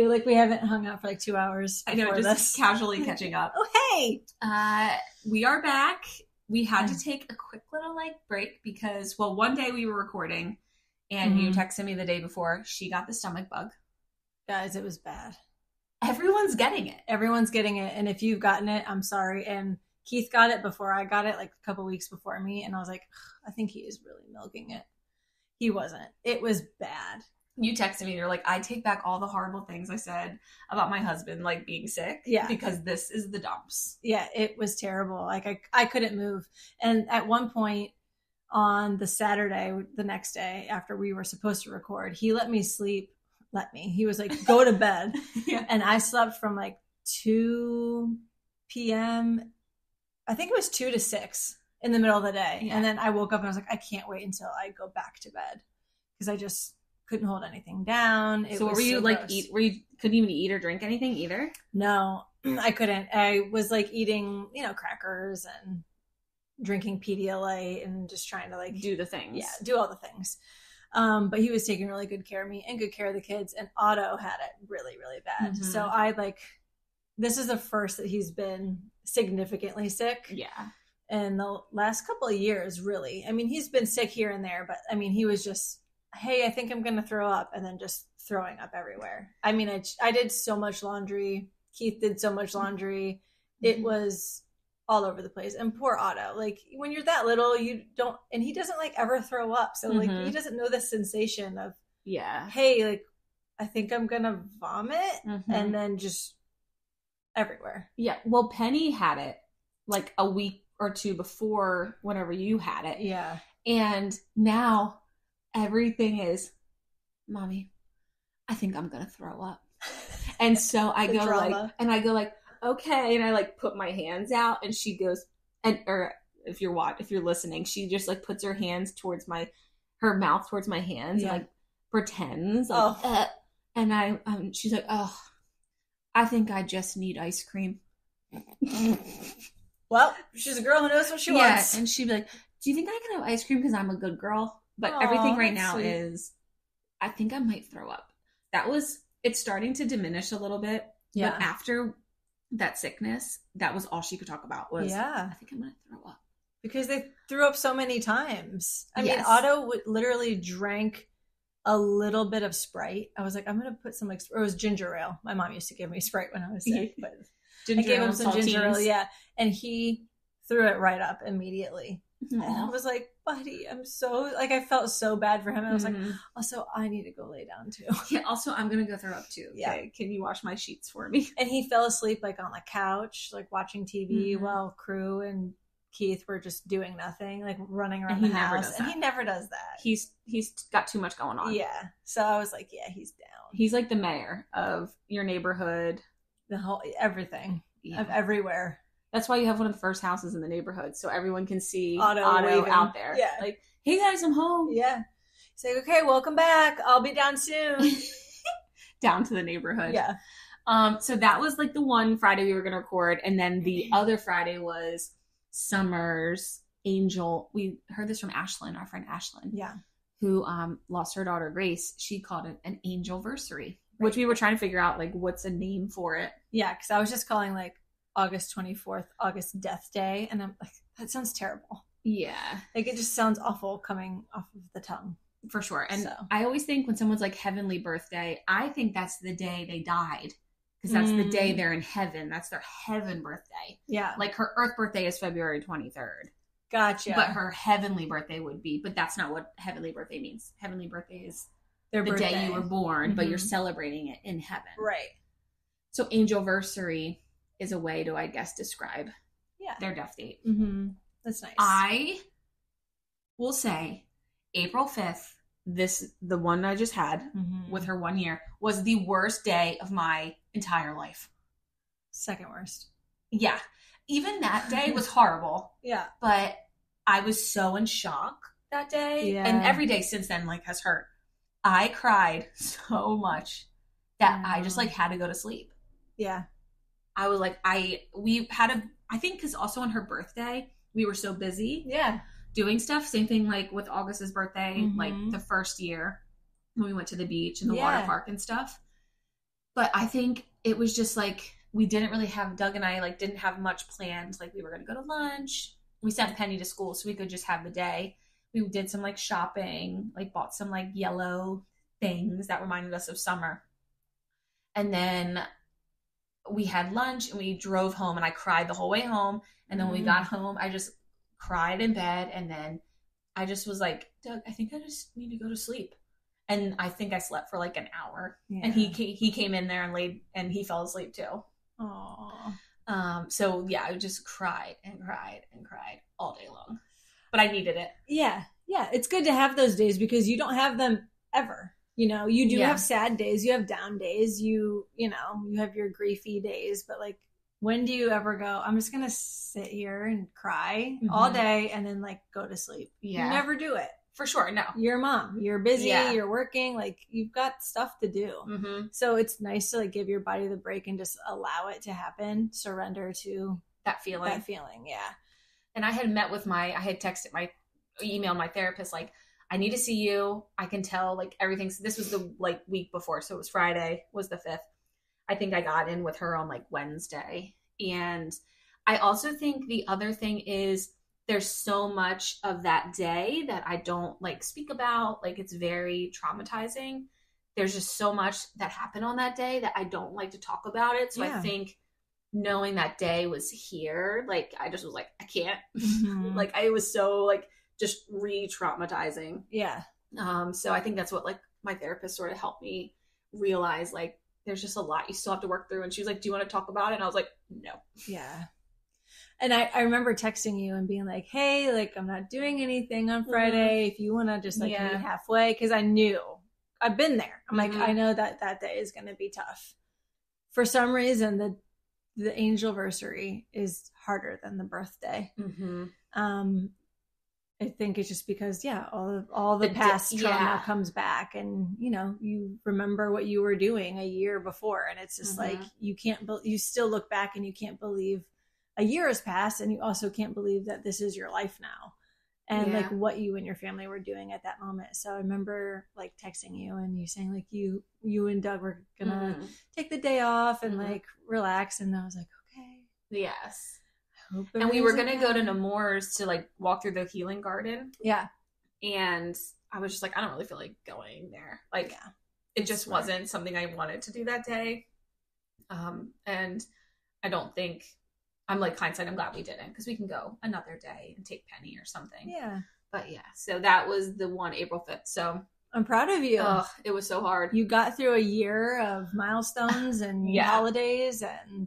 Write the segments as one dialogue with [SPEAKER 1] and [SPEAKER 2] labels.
[SPEAKER 1] like we haven't hung out for like 2 hours.
[SPEAKER 2] I know, just casually catching up.
[SPEAKER 1] Oh, hey!
[SPEAKER 2] We are back. We had to take a quick little like break because, well, one day we were recording and you texted me the day before. She got the stomach bug.
[SPEAKER 1] Guys, it was bad.
[SPEAKER 2] Everyone's getting it.
[SPEAKER 1] Everyone's getting it. And if you've gotten it, I'm sorry. And Keith got it before I got it, like a couple weeks before me. And I was like, I think he is really milking it. He wasn't. It was bad.
[SPEAKER 2] You texted me, you're like, I take back all the horrible things I said about my husband, like being sick.
[SPEAKER 1] Yeah.
[SPEAKER 2] Because this is the dumps.
[SPEAKER 1] Yeah, it was terrible. Like I couldn't move. And at one point on the Saturday, the next day after we were supposed to record, he let me sleep. He was like, go to bed.
[SPEAKER 2] Yeah.
[SPEAKER 1] And I slept from like 2 p.m. I think it was 2 to 6 in the middle of the day.
[SPEAKER 2] Yeah.
[SPEAKER 1] And then I woke up and I was like, I can't wait until I go back to bed because I just couldn't hold anything down.
[SPEAKER 2] So were you like couldn't even eat or drink anything either?
[SPEAKER 1] No, I couldn't. I was like eating, crackers and drinking Pedialyte and just trying to like
[SPEAKER 2] do the things.
[SPEAKER 1] Yeah, do all the things. But he was taking really good care of me and good care of the kids. And Otto had it really, really bad.
[SPEAKER 2] Mm-hmm.
[SPEAKER 1] So this is the first that he's been significantly sick.
[SPEAKER 2] Yeah.
[SPEAKER 1] In the last couple of years, really. I mean, he's been sick here and there, but I mean, he was just, hey, I think I'm going to throw up, and then just throwing up everywhere. I mean, I did so much laundry. Keith did so much laundry. It was all over the place. And poor Otto, like when you're that little, you don't, and he doesn't like ever throw up. So like he doesn't know the sensation of, hey, like I think I'm going to vomit and then just everywhere. Yeah.
[SPEAKER 2] Well, Penny had it like a week or two before whenever you had it.
[SPEAKER 1] Yeah.
[SPEAKER 2] And now everything is, Mommy, I think I'm going to throw up. And so I go like, okay. And I like put my hands out and she goes, or if you're listening, she just like puts her hands towards her mouth towards my hands and like pretends like, and she's like, oh, I think I just need ice cream.
[SPEAKER 1] Well, she's a girl who knows what she wants.
[SPEAKER 2] And she'd be like, do you think I can have ice cream because I'm a good girl? But everything right now is, I think I might throw up. It's starting to diminish a little bit. Yeah. But after that sickness, that was all she could talk about was, I think I'm going to throw up.
[SPEAKER 1] Because they threw up so many times. I mean, Otto literally drank a little bit of Sprite. I was like, I'm going to put some, it was ginger ale. My mom used to give me Sprite when I was sick. But I gave him some ginger ale, and he threw it right up immediately. And I was like, buddy, I'm so, like, I felt so bad for him. And I was like, also, I need to go lay down too.
[SPEAKER 2] Yeah, also, I'm going to go throw up too. Yeah. Okay, can you wash my sheets for me?
[SPEAKER 1] And he fell asleep, like, on the couch, like, watching TV while Crew and Keith were just doing nothing, like, running around the house. And he never does that.
[SPEAKER 2] He's got too much going on.
[SPEAKER 1] Yeah. So I was like, yeah, he's down.
[SPEAKER 2] He's like the mayor of your neighborhood.
[SPEAKER 1] The whole, everything. Yeah. Of everywhere.
[SPEAKER 2] That's why you have one of the first houses in the neighborhood, so everyone can see Otto out there.
[SPEAKER 1] Yeah.
[SPEAKER 2] Like, hey guys, I'm home.
[SPEAKER 1] Yeah. Say, okay, welcome back. I'll be down soon.
[SPEAKER 2] Down to the neighborhood.
[SPEAKER 1] Yeah.
[SPEAKER 2] So that was like the one Friday we were going to record, and then the other Friday was Summer's Angel. We heard this from Ashlyn, our friend Ashlyn.
[SPEAKER 1] Yeah.
[SPEAKER 2] Who lost her daughter Grace. She called it an Angelversary, which we were trying to figure out, like, what's a name for it.
[SPEAKER 1] Yeah, because I was just calling, like, August 24th, August Death Day. And I'm like, that sounds terrible.
[SPEAKER 2] Yeah.
[SPEAKER 1] Like, it just sounds awful coming off of the tongue.
[SPEAKER 2] For sure. And I always think when someone's like heavenly birthday, I think that's the day they died. Because that's the day they're in heaven. That's their heaven birthday.
[SPEAKER 1] Yeah.
[SPEAKER 2] Like, her earth birthday is February 23rd.
[SPEAKER 1] Gotcha.
[SPEAKER 2] But her heavenly birthday would be, but that's not what heavenly birthday means. Heavenly birthday is the day you were born, but you're celebrating it in heaven.
[SPEAKER 1] Right.
[SPEAKER 2] So Angelversary is a way to, I guess, describe their death date.
[SPEAKER 1] Mm-hmm. That's nice.
[SPEAKER 2] I will say April 5th, the one I just had with her 1 year, was the worst day of my entire life.
[SPEAKER 1] Second worst.
[SPEAKER 2] Yeah. Even that day was horrible.
[SPEAKER 1] Yeah.
[SPEAKER 2] But I was so in shock that day. Yeah. And every day since then, like, has hurt. I cried so much that I just, like, had to go to sleep.
[SPEAKER 1] Yeah.
[SPEAKER 2] I was like, I think because also on her birthday, we were so busy.
[SPEAKER 1] Yeah.
[SPEAKER 2] Doing stuff. Same thing, like, with August's birthday, like, the first year when we went to the beach and the water park and stuff. But I think it was just like, we didn't really have, Doug and I like didn't have much planned. Like we were going to go to lunch. We sent Penny to school so we could just have the day. We did some like shopping, like bought some like yellow things that reminded us of summer. And then we had lunch and we drove home, and I cried the whole way home. And then when we got home, I just cried in bed. And then I just was like, Doug, I think I just need to go to sleep. And I think I slept for like an hour. Yeah. And he came in there and laid, and he fell asleep too.
[SPEAKER 1] Aww.
[SPEAKER 2] So yeah, I just cried and cried and cried all day long. But I needed it.
[SPEAKER 1] Yeah. Yeah. It's good to have those days because you don't have them ever. You know, you do have sad days, you have down days, you know, you have your griefy days, but like, when do you ever go, I'm just going to sit here and cry all day and then like go to sleep? Yeah. You never do it.
[SPEAKER 2] For sure. No.
[SPEAKER 1] You're a mom. You're busy. Yeah. You're working. Like, you've got stuff to do. Mm-hmm. So it's nice to like give your body the break and just allow it to happen. Surrender to
[SPEAKER 2] that feeling.
[SPEAKER 1] Yeah.
[SPEAKER 2] And I had emailed my therapist, like, I need to see you. I can tell like everything. This was the like week before. So it was Friday was the 5th. I think I got in with her on like Wednesday. And I also think the other thing is there's so much of that day that I don't like speak about. Like, it's very traumatizing. There's just so much that happened on that day that I don't like to talk about it. So I think knowing that day was here, like, I just was like, I can't. Like, it was so like just re-traumatizing.
[SPEAKER 1] Yeah.
[SPEAKER 2] So I think that's what like my therapist sort of helped me realize, like, there's just a lot you still have to work through. And she was like, do you want to talk about it? And I was like, no.
[SPEAKER 1] Yeah. And I remember texting you and being like, hey, like, I'm not doing anything on Friday. If you want to just like meet halfway. Cause I knew I've been there. I'm like, I know that day is going to be tough. For some reason, the angelversary is harder than the birthday. I think it's just because, all the past trauma comes back, and, you know, you remember what you were doing a year before. And it's just like, you still look back and you can't believe a year has passed, and you also can't believe that this is your life now, and like what you and your family were doing at that moment. So I remember like texting you and you saying like you and Doug were gonna take the day off and like relax. And I was like, okay.
[SPEAKER 2] Yes. And we were going to go to Nemours to like walk through the healing garden.
[SPEAKER 1] Yeah.
[SPEAKER 2] And I was just like, I don't really feel like going there. Like, it just wasn't something I wanted to do that day. And I don't think, I'm like, hindsight, I'm glad we didn't, because we can go another day and take Penny or something.
[SPEAKER 1] Yeah.
[SPEAKER 2] But yeah, so that was the one, April 5th. So
[SPEAKER 1] I'm proud of you.
[SPEAKER 2] It was so hard.
[SPEAKER 1] You got through a year of milestones and holidays, and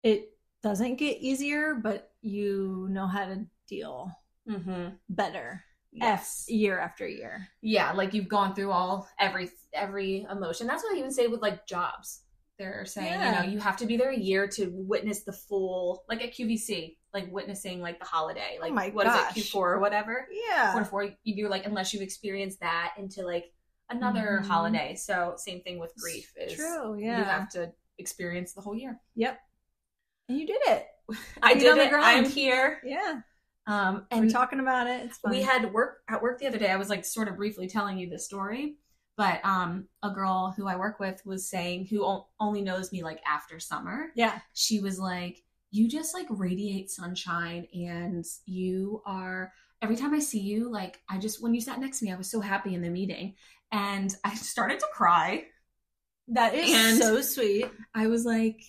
[SPEAKER 1] it doesn't get easier, but you know how to deal better.
[SPEAKER 2] Yes.
[SPEAKER 1] Year after year.
[SPEAKER 2] Yeah, like you've gone through every emotion. That's what I even say with like jobs. They're saying, you know, you have to be there a year to witness the full, like at QVC, like witnessing like the holiday, like what is it, Q4 or whatever?
[SPEAKER 1] Yeah.
[SPEAKER 2] Q4, you do like, unless you've experienced that into like another holiday. So same thing with grief is
[SPEAKER 1] true. Yeah.
[SPEAKER 2] You have to experience the whole year.
[SPEAKER 1] Yep. And you did it.
[SPEAKER 2] I did it. I'm here.
[SPEAKER 1] Yeah.
[SPEAKER 2] And
[SPEAKER 1] we're talking about it. It's fun.
[SPEAKER 2] We had at work the other day. I was like sort of briefly telling you this story, but a girl who I work with was saying, who only knows me like after summer.
[SPEAKER 1] Yeah.
[SPEAKER 2] She was like, you just like radiate sunshine, and you are, every time I see you, like when you sat next to me, I was so happy in the meeting, and I started to cry.
[SPEAKER 1] That is so sweet.
[SPEAKER 2] I was like,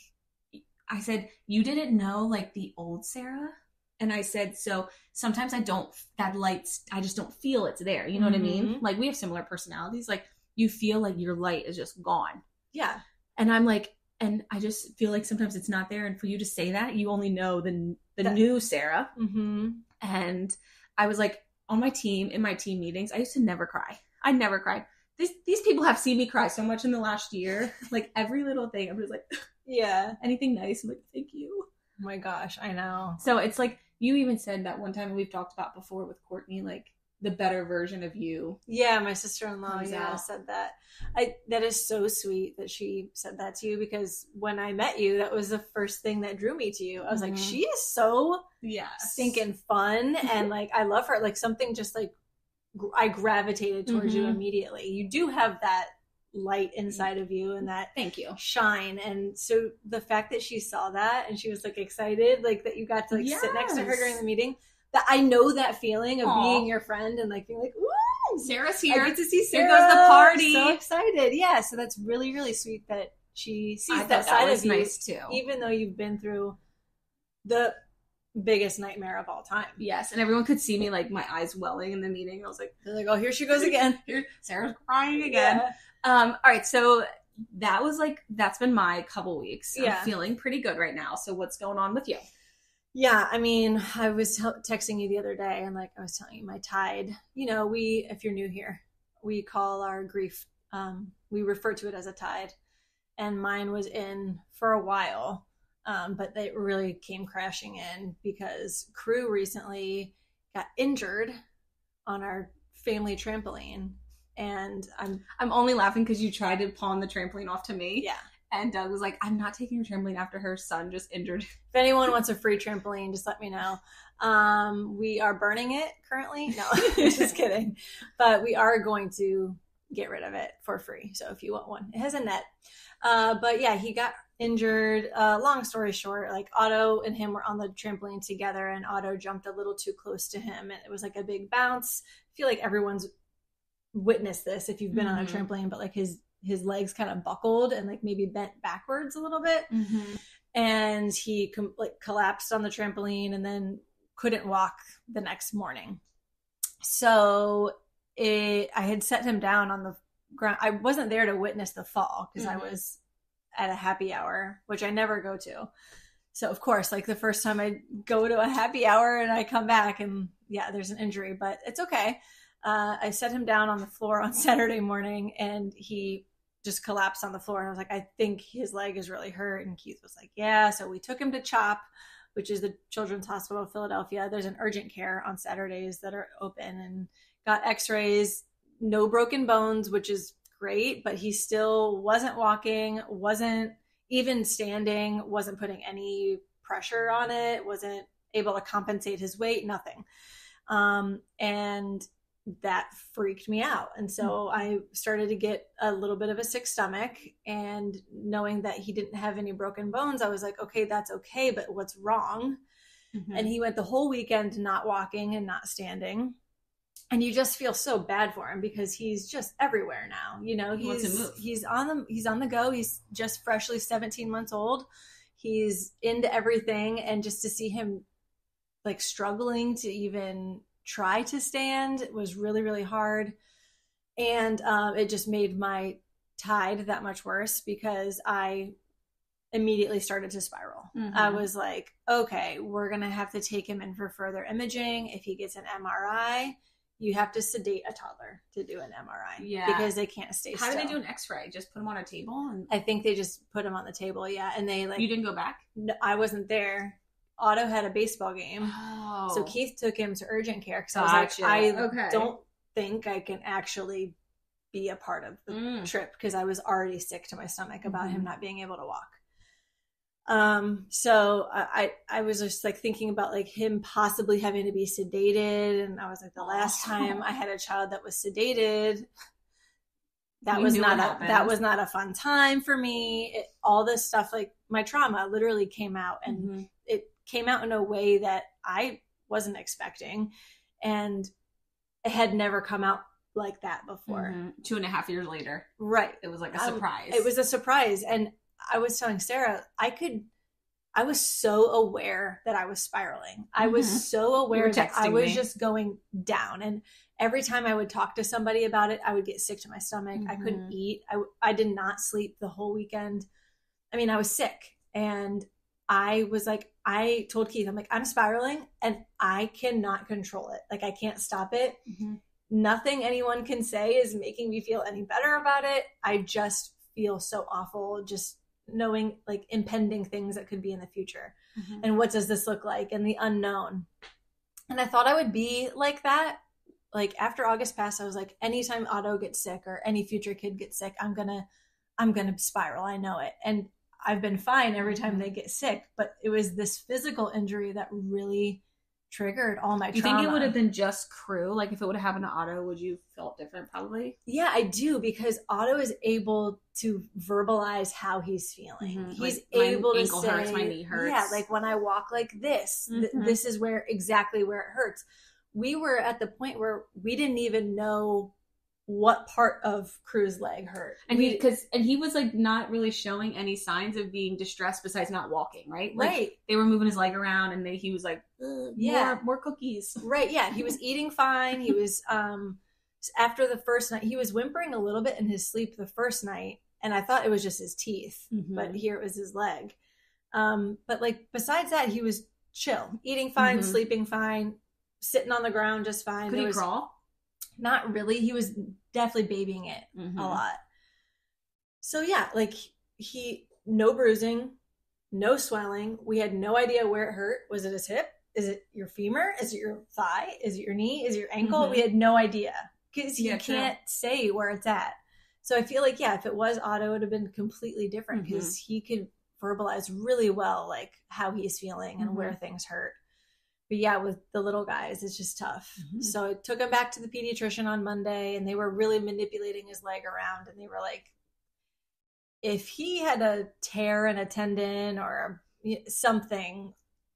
[SPEAKER 2] I said, you didn't know like the old Sarah? And I said, so sometimes I just don't feel it's there. You know what I mean? Like, we have similar personalities. Like, you feel like your light is just gone.
[SPEAKER 1] Yeah.
[SPEAKER 2] And I'm like, and I just feel like sometimes it's not there. And for you to say that, you only know the new Sarah. And I was like, in my team meetings, I used to never cry. I never cried. These people have seen me cry so much in the last year. Like, every little thing, I'm just like,
[SPEAKER 1] yeah.
[SPEAKER 2] Anything nice, I'm like, thank you.
[SPEAKER 1] Oh my gosh, I know.
[SPEAKER 2] So it's like, you even said that one time, we've talked about before with Courtney, like the better version of you.
[SPEAKER 1] Yeah, my sister-in-law said that. That is so sweet that she said that to you, because when I met you, that was the first thing that drew me to you. I was like, she is so stinking fun, and like, I love her. Like, something just like, I gravitated towards you immediately. You do have that light inside of you and that
[SPEAKER 2] thank you
[SPEAKER 1] shine. And so the fact that she saw that and she was like excited, like that you got to like sit next to her during the meeting, that I know that feeling of being your friend and like being like, ooh,
[SPEAKER 2] Sarah's here.
[SPEAKER 1] I get to see Sarah.
[SPEAKER 2] Here goes the party.
[SPEAKER 1] So excited. Yeah. So that's really, really sweet that she sees that side of you,
[SPEAKER 2] nice too.
[SPEAKER 1] Even though you've been through the biggest nightmare of all time.
[SPEAKER 2] Yes, and everyone could see me like my eyes welling in the meeting. I was like,
[SPEAKER 1] they're like, oh, here she goes again.
[SPEAKER 2] Here, Sarah's crying again. Yeah. All right, so that's been my couple weeks. I'm feeling pretty good right now. So what's going on with you?
[SPEAKER 1] Yeah, I mean, I was texting you the other day and like I was telling you my tide, if you're new here, we call our grief, we refer to it as a tide, and mine was in for a while. But they really came crashing in because Crew recently got injured on our family trampoline. And
[SPEAKER 2] I'm only laughing because you tried to pawn the trampoline off to me.
[SPEAKER 1] Yeah.
[SPEAKER 2] And Doug was like, I'm not taking your trampoline after her son just injured.
[SPEAKER 1] If anyone wants a free trampoline, just let me know. We are burning it currently. No, just kidding. But we are going to get rid of it for free. So if you want one, it has a net. But yeah, he got injured. Long story short, like Otto and him were on the trampoline together and Otto jumped a little too close to him and it was like a big bounce. I feel like everyone's witnessed this if you've been on a trampoline, but like his legs kind of buckled and like maybe bent backwards a little bit. And he collapsed on the trampoline and then couldn't walk the next morning. So I had set him down on the ground. I wasn't there to witness the fall because I was at a happy hour, which I never go to. So of course, like the first time I go to a happy hour and I come back and there's an injury, but it's okay. I set him down on the floor on Saturday morning and he just collapsed on the floor. And I was like, I think his leg is really hurt. And Keith was like, yeah. So we took him to CHOP, which is the Children's Hospital of Philadelphia. There's an urgent care on Saturdays that are open, and got x-rays, no broken bones, which is great, but he still wasn't walking, wasn't even standing, wasn't putting any pressure on it, wasn't able to compensate his weight, nothing. And that freaked me out. And so I started to get a little bit of a sick stomach, and knowing that he didn't have any broken bones, I was like, okay, that's okay, but what's wrong? And he went the whole weekend not walking and not standing. And you just feel so bad for him because he's just everywhere now. He's on the go. He's just freshly 17 months old. He's into everything. And just to see him like struggling to even try to stand was really, really hard. And it just made my tide that much worse because I immediately started to spiral. I was like, okay, we're going to have to take him in for further imaging. If he gets an MRI, you have to sedate a toddler to do an MRI. Yeah. Because they can't stay still.
[SPEAKER 2] How do they do an x-ray? Just put him on a table?
[SPEAKER 1] I think they just put him on the table, yeah. And they
[SPEAKER 2] You didn't go back?
[SPEAKER 1] No, I wasn't there. Otto had a baseball game. Oh. So Keith took him to urgent care because I was like, I don't think I can actually be a part of the trip because I was already sick to my stomach about him not being able to walk. So I was just like thinking about like him possibly having to be sedated. And I was like, the last time I had a child that was sedated, that was not a fun time for me. All this stuff, like my trauma literally came out, and it came out in a way that I wasn't expecting. And it had never come out like that before.
[SPEAKER 2] 2.5 years later.
[SPEAKER 1] Right.
[SPEAKER 2] It was like a surprise.
[SPEAKER 1] It was a surprise. And I was telling Sarah, I was so aware that I was spiraling. I was so aware that I was just going down. And every time I would talk to somebody about it, I would get sick to my stomach. I couldn't eat. I did not sleep the whole weekend. I mean, I was sick. And I was like, I told Keith, I'm like, I'm spiraling and I cannot control it. Like, I can't stop it. Nothing anyone can say is making me feel any better about it. I just feel so awful just knowing like impending things that could be in the future. And what does this look like, and the unknown. And I thought I would be like that. Like after August passed, I was like, anytime Otto gets sick or any future kid gets sick, I'm gonna spiral. I know it. And I've been fine every time they get sick, but it was this physical injury that really triggered all my
[SPEAKER 2] trauma. Do you
[SPEAKER 1] think
[SPEAKER 2] it would have been just Crew? Like if it would have happened to Otto, would you felt different? Probably.
[SPEAKER 1] Yeah, I do, because Otto is able to verbalize how he's feeling.
[SPEAKER 2] Mm-hmm.
[SPEAKER 1] He's
[SPEAKER 2] like,
[SPEAKER 1] able
[SPEAKER 2] my
[SPEAKER 1] to
[SPEAKER 2] ankle
[SPEAKER 1] say,
[SPEAKER 2] hurts, my knee hurts.
[SPEAKER 1] Yeah, like when I walk like this, this is exactly where it hurts. We were at the point where we didn't even know what part of Crew's leg hurt.
[SPEAKER 2] And he was like not really showing any signs of being distressed besides not walking, right? Like,
[SPEAKER 1] right.
[SPEAKER 2] They were moving his leg around and he was like, more cookies.
[SPEAKER 1] Right, yeah. He was eating fine. He was, after the first night, he was whimpering a little bit in his sleep the first night, and I thought it was just his teeth, but here it was his leg. But like besides that, he was chill, eating fine, sleeping fine, sitting on the ground just fine.
[SPEAKER 2] Could he crawl?
[SPEAKER 1] Not really. He was definitely babying it a lot. So yeah, like no bruising, no swelling. We had no idea where it hurt. Was it his hip? Is it your femur? Is it your thigh? Is it your knee? Is it your ankle? We had no idea, because you can't say where it's at. So I feel like, yeah, if it was Otto, it would have been completely different, because he could verbalize really well, like how he's feeling and where things hurt. But yeah, with the little guys, it's just tough. So I took him back to the pediatrician on Monday, and they were really manipulating his leg around. And they were like, if he had a tear in a tendon or something,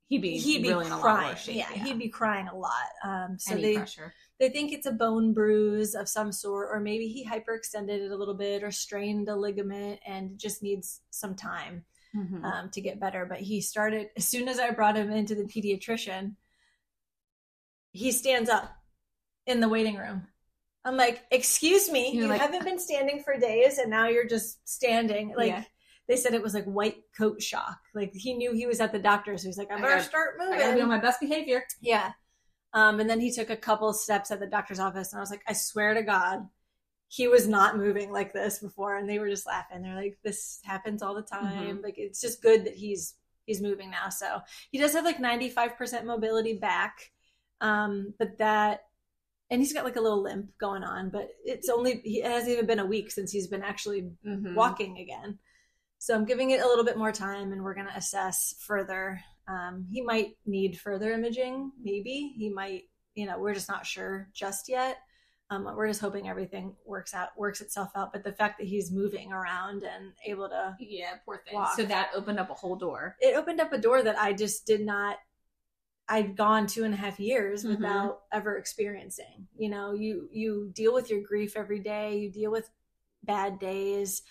[SPEAKER 1] he'd be really crying. In a lot worse shape. Yeah, he'd be crying a lot. So they think it's a bone bruise of some sort, or maybe he hyperextended it a little bit or strained a ligament and just needs some time to get better. But he started, as soon as I brought him into the pediatrician, he stands up in the waiting room. I'm like, excuse me, you haven't been standing for days and now you're just standing. Like, they said it was like white coat shock. Like, he knew he was at the doctor, so he's like, I better start moving.
[SPEAKER 2] I gotta be on my best behavior.
[SPEAKER 1] Yeah. And then he took a couple steps at the doctor's office, and I was like, I swear to God, he was not moving like this before. And they were just laughing. They're like, this happens all the time. Like, it's just good that he's moving now. So he does have like 95% mobility back. But that, and he's got like a little limp going on, but it hasn't even been a week since he's been actually walking again. So I'm giving it a little bit more time, and we're going to assess further. He might need further imaging. Maybe he might, we're just not sure just yet. We're just hoping everything works itself out. But the fact that he's moving around and able to,
[SPEAKER 2] poor thing.
[SPEAKER 1] Walk,
[SPEAKER 2] so that opened up a whole door.
[SPEAKER 1] It opened up a door that I just did not. I'd gone 2.5 years without ever experiencing. You deal with your grief every day. You deal with bad days.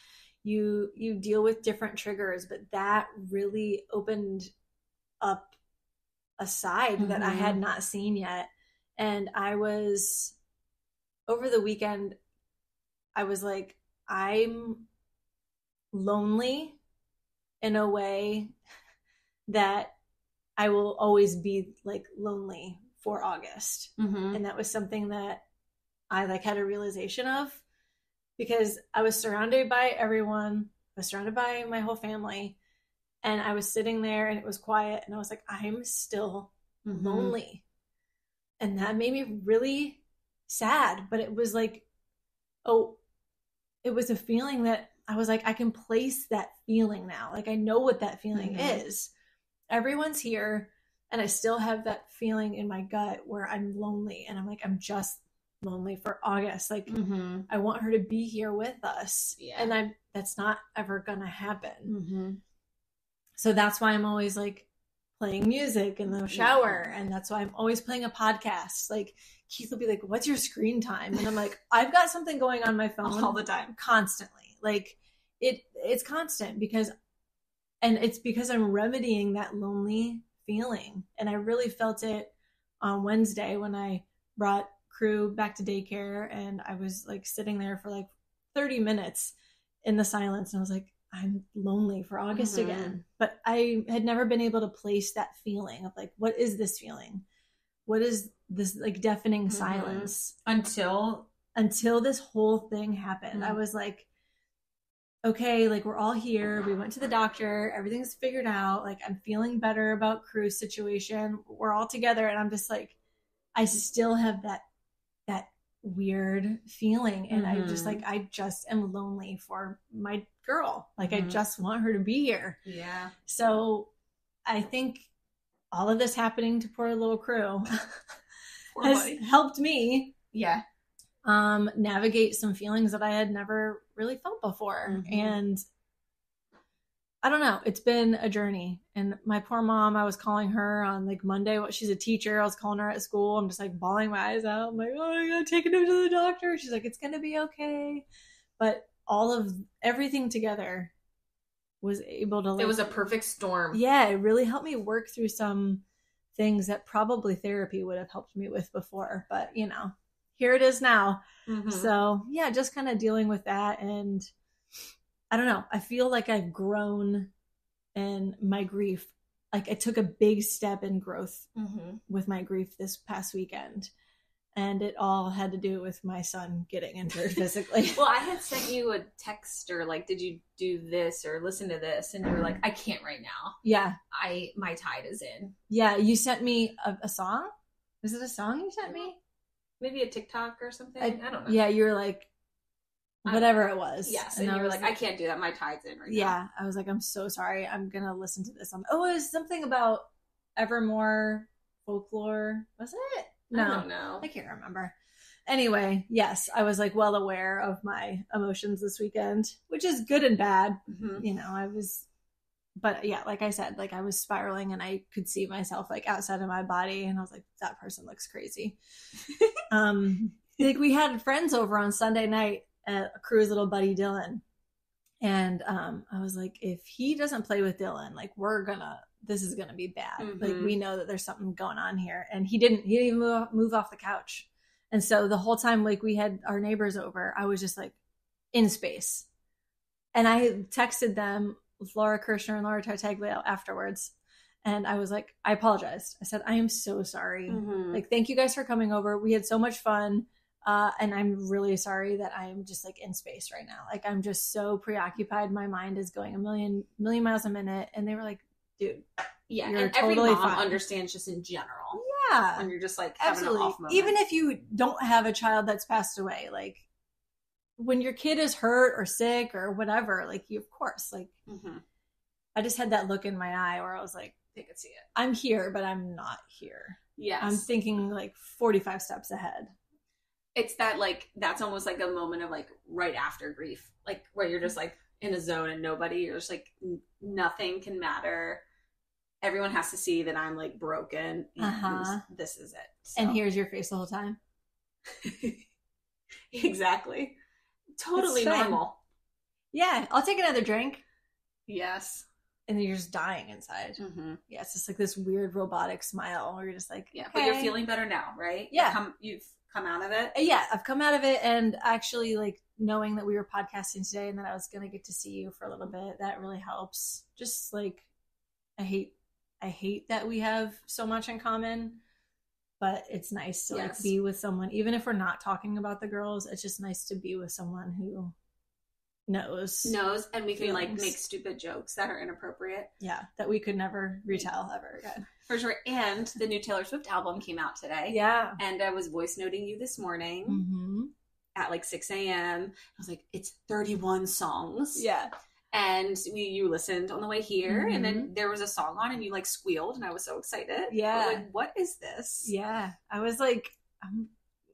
[SPEAKER 1] You deal with different triggers, but that really opened up a side that I had not seen yet. And I was, over the weekend, I was like, I'm lonely in a way that I will always be like lonely for August. And that was something that I like had a realization of, because I was surrounded by everyone. I was surrounded by my whole family, and I was sitting there and it was quiet, and I was like, I'm still lonely. And that made me really sad, but it was like, it was a feeling that I was like, I can place that feeling now. Like, I know what that feeling is. Everyone's here, and I still have that feeling in my gut where I'm lonely, and I'm like, I'm just lonely for August. Like, I want her to be here with us. And that's not ever gonna happen. So that's why I'm always like playing music in the shower, and that's why I'm always playing a podcast. Like, Keith will be like, what's your screen time? And I'm like, I've got something going on my phone
[SPEAKER 2] all the time,
[SPEAKER 1] constantly. Like, it's constant, because I'm remedying that lonely feeling. And I really felt it on Wednesday when I brought Crew back to daycare, and I was like sitting there for like 30 minutes in the silence, and I was like, I'm lonely for August again. But I had never been able to place that feeling of like, what is this feeling? What is this like deafening silence? Until this whole thing happened. I was like, okay, like, we're all here. We went to the doctor. Everything's figured out. Like, I'm feeling better about Crew's situation. We're all together. And I'm just like, I still have that weird feeling. And I just am lonely for my girl. Like, I just want her to be here.
[SPEAKER 2] Yeah.
[SPEAKER 1] So I think all of this happening to poor little Crew
[SPEAKER 2] Poor
[SPEAKER 1] has
[SPEAKER 2] buddy.
[SPEAKER 1] helped me navigate some feelings that I had never really felt before. And I don't know, it's been a journey. And my poor mom, I was calling her on like Monday. She's a teacher. I was calling her at school. I'm just like bawling my eyes out. I'm like, oh my God, taking her to the doctor. She's like, it's going to be okay. But all of everything together was able to, like,
[SPEAKER 2] it was a perfect storm.
[SPEAKER 1] Yeah, it really helped me work through some things that probably therapy would have helped me with before. But, you know, here it is now. So yeah, just kind of dealing with that. And I don't know, I feel like I've grown in my grief. Like I took a big step in growth with my grief this past weekend. And it all had to do with my son getting injured physically.
[SPEAKER 2] Well, I had sent you a text or like, did you do this or listen to this? And you were like, I can't right now.
[SPEAKER 1] Yeah.
[SPEAKER 2] My tide is in.
[SPEAKER 1] Yeah. You sent me a song. Was it a song you sent me?
[SPEAKER 2] Maybe a TikTok or something. I don't know.
[SPEAKER 1] Yeah. You were like, whatever it was.
[SPEAKER 2] Yes. And you were like, I can't do that. My tide's in right now.
[SPEAKER 1] Yeah. I was like, I'm so sorry. I'm going to listen to this. Oh, it was something about Evermore folklore. Was it? No,
[SPEAKER 2] I don't know.
[SPEAKER 1] I can't remember. Anyway, yes, I was like well aware of my emotions this weekend, which is good and bad. You know, but yeah, like I said, like I was spiraling and I could see myself like outside of my body and I was like, that person looks crazy. Like we had friends over on Sunday night at Crew's little buddy Dylan. And I was like, if he doesn't play with Dylan, like this is gonna be bad. Like we know that there's something going on here. And he didn't even move off the couch. And so the whole time, like we had our neighbors over, I was just like in space. And I texted them, Laura Kirshner and Laura Tartaglia, afterwards. And I was like, I apologized. I said, I am so sorry. Like, thank you guys for coming over. We had so much fun. And I'm really sorry that I'm just like in space right now. Like I'm just so preoccupied. My mind is going a million miles a minute. And they were like, dude,
[SPEAKER 2] yeah,
[SPEAKER 1] you're
[SPEAKER 2] and
[SPEAKER 1] totally
[SPEAKER 2] every mom
[SPEAKER 1] fine.
[SPEAKER 2] Understands just in general.
[SPEAKER 1] Yeah,
[SPEAKER 2] when you're just like having an off moment.
[SPEAKER 1] Even if you don't have a child that's passed away, like when your kid is hurt or sick or whatever, like you, of course, like I just had that look in my eye where I was like,
[SPEAKER 2] they could see it.
[SPEAKER 1] I'm here, but I'm not here.
[SPEAKER 2] Yes,
[SPEAKER 1] I'm thinking like 45 steps ahead.
[SPEAKER 2] It's that like that's almost like a moment of like right after grief, like where you're just like in a zone and you're just like nothing can matter. Everyone has to see that I'm like broken and this is it. So.
[SPEAKER 1] And here's your face the whole time.
[SPEAKER 2] Exactly. Totally normal.
[SPEAKER 1] Yeah. I'll take another drink.
[SPEAKER 2] Yes.
[SPEAKER 1] And then you're just dying inside. Yeah. It's just like this weird robotic smile where you're just like,
[SPEAKER 2] yeah, okay. But you're feeling better now, right?
[SPEAKER 1] Yeah.
[SPEAKER 2] You've come out of it.
[SPEAKER 1] Yeah. I've come out of it. And actually like knowing that we were podcasting today and that I was going to get to see you for a little bit, that really helps. Just like, I hate that we have so much in common, but it's nice to like be with someone, even if we're not talking about the girls. It's just nice to be with someone who knows, and we can like make stupid jokes that are inappropriate. Yeah, that we could never retell ever again.
[SPEAKER 2] For sure. And the new Taylor Swift album came out today.
[SPEAKER 1] Yeah,
[SPEAKER 2] and I was voice noting you this morning at like 6 a.m. I was like, it's 31 songs.
[SPEAKER 1] Yeah. And
[SPEAKER 2] you listened on the way here, and then there was a song on, and you like squealed, and I was so excited.
[SPEAKER 1] Yeah,
[SPEAKER 2] I was like, what is this?
[SPEAKER 1] Yeah, I was like, I'm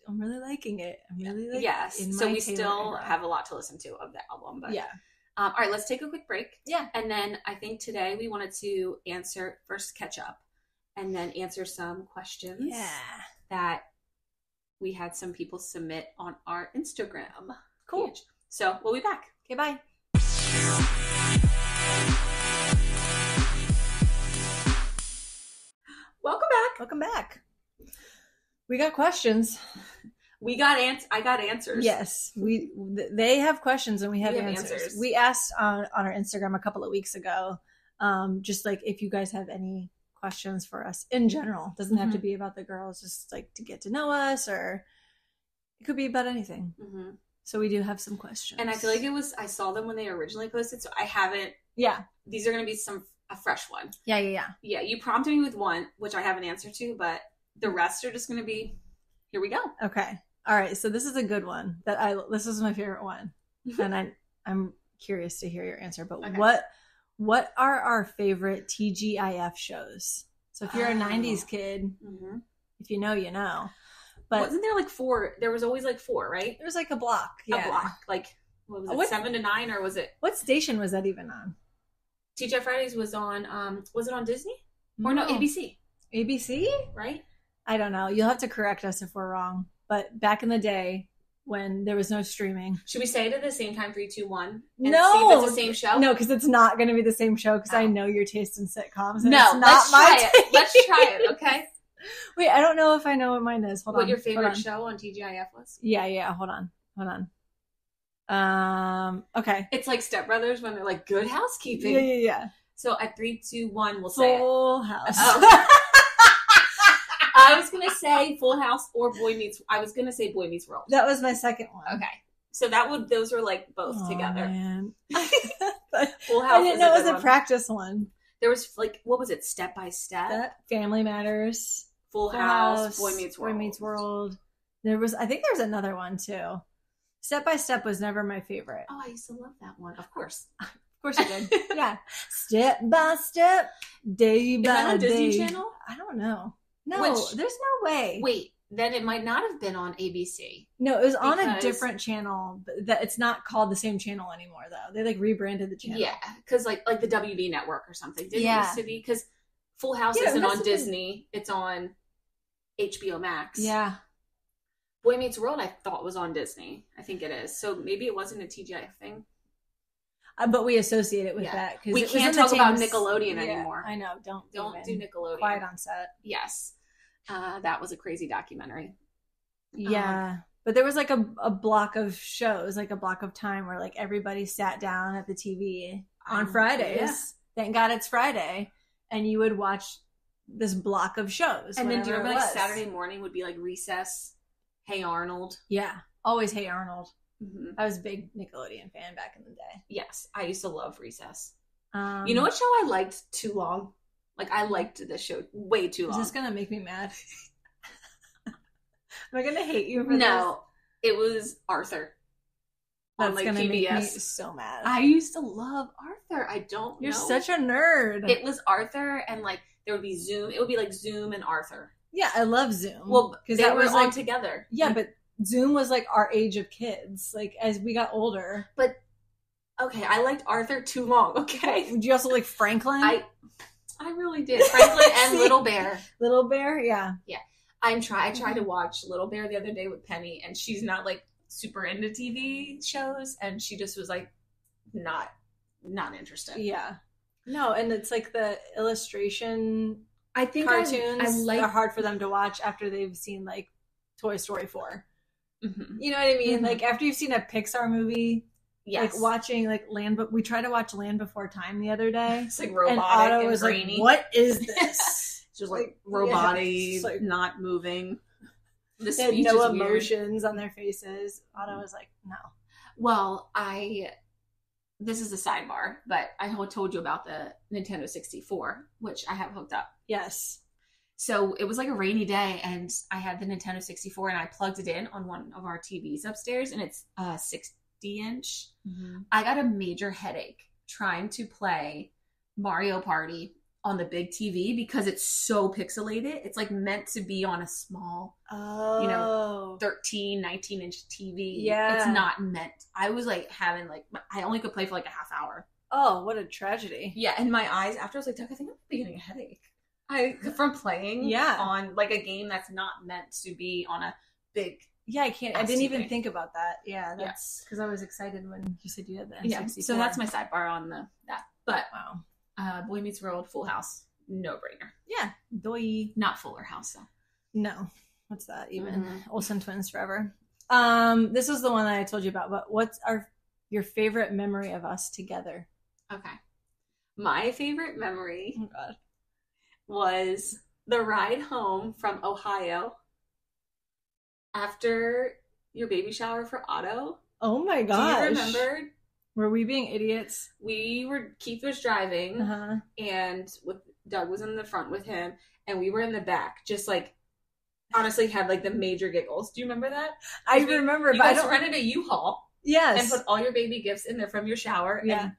[SPEAKER 1] really liking it. I'm really like,
[SPEAKER 2] yes. So we still have a lot to listen to of the album, but yeah. All right, let's take a quick break.
[SPEAKER 1] Yeah,
[SPEAKER 2] and then I think today we wanted to catch up, and then answer some questions.
[SPEAKER 1] Yeah,
[SPEAKER 2] that we had some people submit on our Instagram.
[SPEAKER 1] Cool.
[SPEAKER 2] Page. So we'll be back.
[SPEAKER 1] Okay, bye. Welcome back. We got questions.
[SPEAKER 2] I got answers.
[SPEAKER 1] Yes, they have questions and we have answers. We asked on our Instagram a couple of weeks ago, just like if you guys have any questions for us in general. It doesn't have to be about the girls, just like to get to know us, or it could be about anything. So we do have some questions.
[SPEAKER 2] And I feel like I saw them when they originally posted, so I haven't.
[SPEAKER 1] Yeah.
[SPEAKER 2] These are going to be a fresh one.
[SPEAKER 1] Yeah.
[SPEAKER 2] Yeah, you prompted me with one, which I have an answer to, but the rest are just going to be, here we go.
[SPEAKER 1] Okay. All right. So this is a good one this is my favorite one. And I'm curious to hear your answer, but okay. What are our favorite TGIF shows? So if you're a 90s kid, if you know, you know. But
[SPEAKER 2] wasn't there like 4? There was always like 4, right?
[SPEAKER 1] There was like a block. Yeah.
[SPEAKER 2] A block. Like, what was it, 7 to 9, or was it?
[SPEAKER 1] What station was that even on?
[SPEAKER 2] TGI Fridays was on, was it on Disney? Or no, ABC.
[SPEAKER 1] ABC?
[SPEAKER 2] Right?
[SPEAKER 1] I don't know. You'll have to correct us if we're wrong. But back in the day, when there was no streaming.
[SPEAKER 2] Should we say it at the same time, 3, 2, 1?
[SPEAKER 1] No.
[SPEAKER 2] See if it's the same show?
[SPEAKER 1] No, because it's not going to be the same show, because I know your taste in sitcoms.
[SPEAKER 2] No,
[SPEAKER 1] it's not
[SPEAKER 2] let's
[SPEAKER 1] my
[SPEAKER 2] try it. Let's try it, okay?
[SPEAKER 1] Wait, I don't know if I know what mine is. Hold on.
[SPEAKER 2] What your favorite show on TGIF was?
[SPEAKER 1] Yeah. Hold on. Okay.
[SPEAKER 2] It's like Step Brothers when they're like, Good Housekeeping.
[SPEAKER 1] Yeah.
[SPEAKER 2] So at 3, 2, 1, we'll say
[SPEAKER 1] Full House.
[SPEAKER 2] Oh. I was gonna say Full House or Boy Meets. I was gonna say Boy Meets World.
[SPEAKER 1] That was my second one.
[SPEAKER 2] Okay, so those were like both together.
[SPEAKER 1] Man.
[SPEAKER 2] Full House.
[SPEAKER 1] I didn't know it was a practice one.
[SPEAKER 2] There was like, what was it? Step by Step.
[SPEAKER 1] Family Matters.
[SPEAKER 2] Full House. Boy Meets World.
[SPEAKER 1] Boy Meets World. I think there was another one too. Step by Step was never my favorite.
[SPEAKER 2] Oh, I used to love that one. Of course.
[SPEAKER 1] Of course you did. Yeah. Step by step, day by day. Is that on Disney Channel? I don't know. No, there's no way.
[SPEAKER 2] Wait, then it might not have been on ABC.
[SPEAKER 1] No, it was on a different channel. That it's not called the same channel anymore, though. They like rebranded the channel.
[SPEAKER 2] Yeah, because like the WB network or something. Didn't it used to be? Because Full House isn't on Disney. It's on HBO Max.
[SPEAKER 1] Yeah.
[SPEAKER 2] Boy Meets World, I thought was on Disney. I think it is. So maybe it wasn't a TGI thing.
[SPEAKER 1] But we associate it with that.
[SPEAKER 2] We can't talk about Nickelodeon anymore.
[SPEAKER 1] I know. Don't
[SPEAKER 2] do Nickelodeon.
[SPEAKER 1] Quiet on Set.
[SPEAKER 2] Yes. That was a crazy documentary.
[SPEAKER 1] Yeah. But there was like a block of shows, like a block of time where like everybody sat down at the TV on Fridays. Yeah. Thank God it's Friday. And you would watch this block of shows.
[SPEAKER 2] And then do you remember like Saturday morning would be like Recess, Hey Arnold?
[SPEAKER 1] Yeah. Always Hey Arnold.
[SPEAKER 2] Mm-hmm.
[SPEAKER 1] I was a big Nickelodeon fan back in the day.
[SPEAKER 2] Yes, I used to love Recess. You know what show I liked too long? Like, I liked this show way too long.
[SPEAKER 1] Is this going to make me mad? Am I going to hate you for this?
[SPEAKER 2] No, it was Arthur.
[SPEAKER 1] That's going to make me so mad.
[SPEAKER 2] I used to love Arthur. I don't know.
[SPEAKER 1] You're such a nerd.
[SPEAKER 2] It was Arthur, and like, there would be Zoom. It would be like Zoom and Arthur.
[SPEAKER 1] Yeah, I love Zoom.
[SPEAKER 2] Well, because they were on together.
[SPEAKER 1] Yeah, but Zoom was like our age of kids, like as we got older.
[SPEAKER 2] But okay, I liked Arthur too long. Okay,
[SPEAKER 1] did you also like Franklin?
[SPEAKER 2] I really did. Franklin and Little Bear.
[SPEAKER 1] Little Bear, yeah.
[SPEAKER 2] I tried to watch Little Bear the other day with Penny, and she's not like super into TV shows, and she just was like not interested.
[SPEAKER 1] Yeah, no, and it's like the illustration.
[SPEAKER 2] I think
[SPEAKER 1] cartoons are hard for them to watch after they've seen like Toy Story 4.
[SPEAKER 2] Mm-hmm.
[SPEAKER 1] You know what I mean?
[SPEAKER 2] Mm-hmm.
[SPEAKER 1] Like after you've seen a Pixar movie,
[SPEAKER 2] yes.
[SPEAKER 1] Like watching like Land, but we tried to watch Land Before Time the other day.
[SPEAKER 2] It's like robotic and was
[SPEAKER 1] grainy. Like, what is this?
[SPEAKER 2] Just like robotic, like, not moving.
[SPEAKER 1] The they had no emotions on their faces. Otto was like, no.
[SPEAKER 2] Well, this is a sidebar, but I told you about the Nintendo 64, which I have hooked up.
[SPEAKER 1] Yes.
[SPEAKER 2] So it was like a rainy day, and I had the Nintendo 64, and I plugged it in on one of our TVs upstairs, and it's a 60-inch.
[SPEAKER 1] Mm-hmm.
[SPEAKER 2] I got a major headache trying to play Mario Party on the big TV because it's so pixelated. It's like meant to be on a small, 13, 19-inch TV.
[SPEAKER 1] Yeah.
[SPEAKER 2] It's not meant. I was like having I only could play for like a half hour.
[SPEAKER 1] Oh, what a tragedy.
[SPEAKER 2] Yeah, and my eyes, after I was like, Doug, I think I'm getting a headache. From playing on like a game that's not meant to be on a big.
[SPEAKER 1] Yeah, I can't. I didn't even think about that. Yeah, that's because I was excited when you said you had that.
[SPEAKER 2] Yeah, so that's my sidebar on that. But
[SPEAKER 1] wow,
[SPEAKER 2] Boy Meets World, Full House, no brainer.
[SPEAKER 1] Yeah, doy.
[SPEAKER 2] Not Fuller House though.
[SPEAKER 1] No, what's that even? Olsen Twins forever. This is the one that I told you about. But what's your favorite memory of us together?
[SPEAKER 2] Okay, my favorite memory.
[SPEAKER 1] Oh God.
[SPEAKER 2] Was the ride home from Ohio after your baby shower for Otto.
[SPEAKER 1] Oh my gosh.
[SPEAKER 2] Do you remember?
[SPEAKER 1] Were we being idiots?
[SPEAKER 2] Keith was driving, and Doug was in the front with him, and we were in the back, just like, honestly had like the major giggles. Do you remember that?
[SPEAKER 1] I remember,
[SPEAKER 2] but I don't rented a U-Haul.
[SPEAKER 1] Yes.
[SPEAKER 2] And put all your baby gifts in there from your shower.
[SPEAKER 1] Yeah.
[SPEAKER 2] And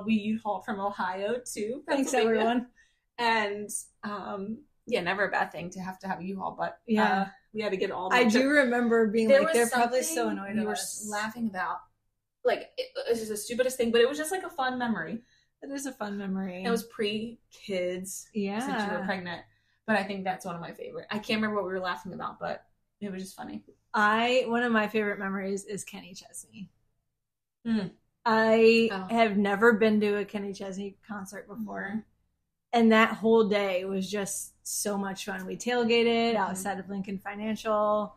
[SPEAKER 2] we U-Hauled from Ohio to Pennsylvania.
[SPEAKER 1] Thanks, everyone.
[SPEAKER 2] And never a bad thing to have a U-Haul, but we had to get all.
[SPEAKER 1] I do remember being like, they're probably so annoyed.
[SPEAKER 2] We were laughing about, like, it was just the stupidest thing, but it was just like a fun memory.
[SPEAKER 1] It is a fun memory.
[SPEAKER 2] It was pre-kids, since you were pregnant, but I think that's one of my favorite. I can't remember what we were laughing about, but it was just funny.
[SPEAKER 1] One of my favorite memories is Kenny Chesney. I have never been to a Kenny Chesney concert before. And that whole day was just so much fun. We tailgated outside of Lincoln Financial.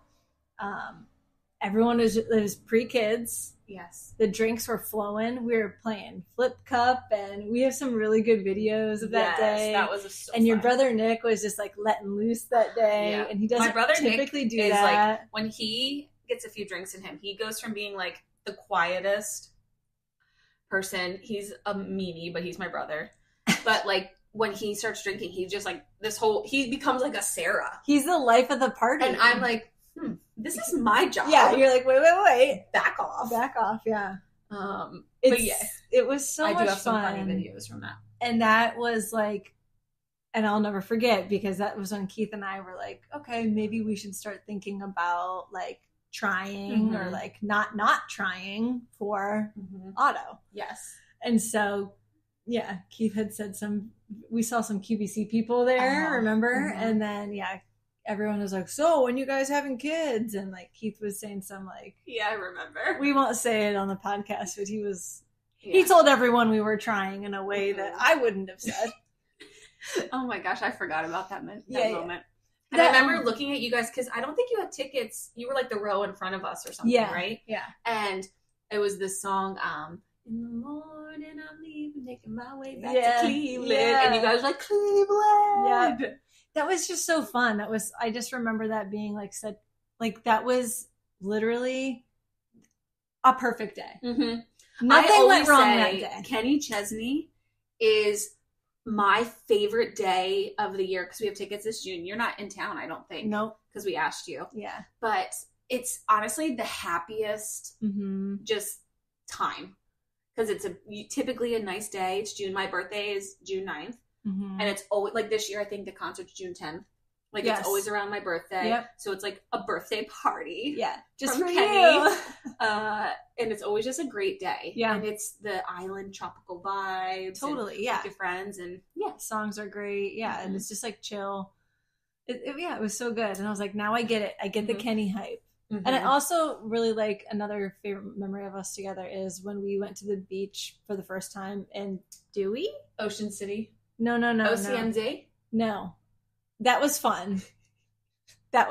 [SPEAKER 1] Everyone it was pre-kids.
[SPEAKER 2] Yes.
[SPEAKER 1] The drinks were flowing. We were playing Flip Cup, and we have some really good videos of that day.
[SPEAKER 2] That was so
[SPEAKER 1] and your brother Nick was just like letting loose that day. Yeah. And he doesn't typically do that.
[SPEAKER 2] Like, when he gets a few drinks in him, he goes from being like the quietest person. He's a meanie, but he's my brother. But like, when he starts drinking, he just like he becomes like a Sarah.
[SPEAKER 1] He's the life of the party.
[SPEAKER 2] And I'm like, this is my job.
[SPEAKER 1] Yeah, you're like, wait.
[SPEAKER 2] Back off,
[SPEAKER 1] yeah.
[SPEAKER 2] But
[SPEAKER 1] it was so much fun. I do have some
[SPEAKER 2] funny videos from that.
[SPEAKER 1] And that was like, and I'll never forget, because that was when Keith and I were like, okay, maybe we should start thinking about like trying or like not trying for Otto.
[SPEAKER 2] Yes.
[SPEAKER 1] And so, yeah, Keith had said we saw some QVC people there, remember? And then, everyone was like, so when you guys having kids? And like Keith was saying some like,
[SPEAKER 2] yeah, I remember.
[SPEAKER 1] We won't say it on the podcast, but he told everyone we were trying in a way that I wouldn't have said.
[SPEAKER 2] Oh my gosh, I forgot about that moment. And I remember looking at you guys, because I don't think you had tickets. You were like the row in front of us or something, right?
[SPEAKER 1] Yeah.
[SPEAKER 2] And it was this song, in the morning I'm leaving, making my way back to Cleveland. Yeah. And you guys were like, Cleveland.
[SPEAKER 1] Yeah. That was just so fun. I just remember that being like said, like that was literally a perfect day. Nothing went wrong that day.
[SPEAKER 2] Kenny Chesney is my favorite day of the year, because we have tickets this June. You're not in town, I don't think.
[SPEAKER 1] Nope.
[SPEAKER 2] Because we asked you.
[SPEAKER 1] Yeah.
[SPEAKER 2] But it's honestly the happiest just time. Because it's typically a nice day. It's June. My birthday is June 9th. And it's always like this year, I think the concert's June 10th. Like it's always around my birthday. Yep. So it's like a birthday party.
[SPEAKER 1] Yeah. Just
[SPEAKER 2] for
[SPEAKER 1] Kenny.
[SPEAKER 2] You. And it's always just a great day.
[SPEAKER 1] Yeah.
[SPEAKER 2] And it's the island tropical vibes.
[SPEAKER 1] Totally.
[SPEAKER 2] And with your friends. And
[SPEAKER 1] songs are great. Yeah. And it's just like chill. It was so good. And I was like, now I get it. I get the Kenny hype. And I also really like, another favorite memory of us together is when we went to the beach for the first time in Dewey?
[SPEAKER 2] Ocean City.
[SPEAKER 1] No.
[SPEAKER 2] OCMZ?
[SPEAKER 1] No. That was fun. But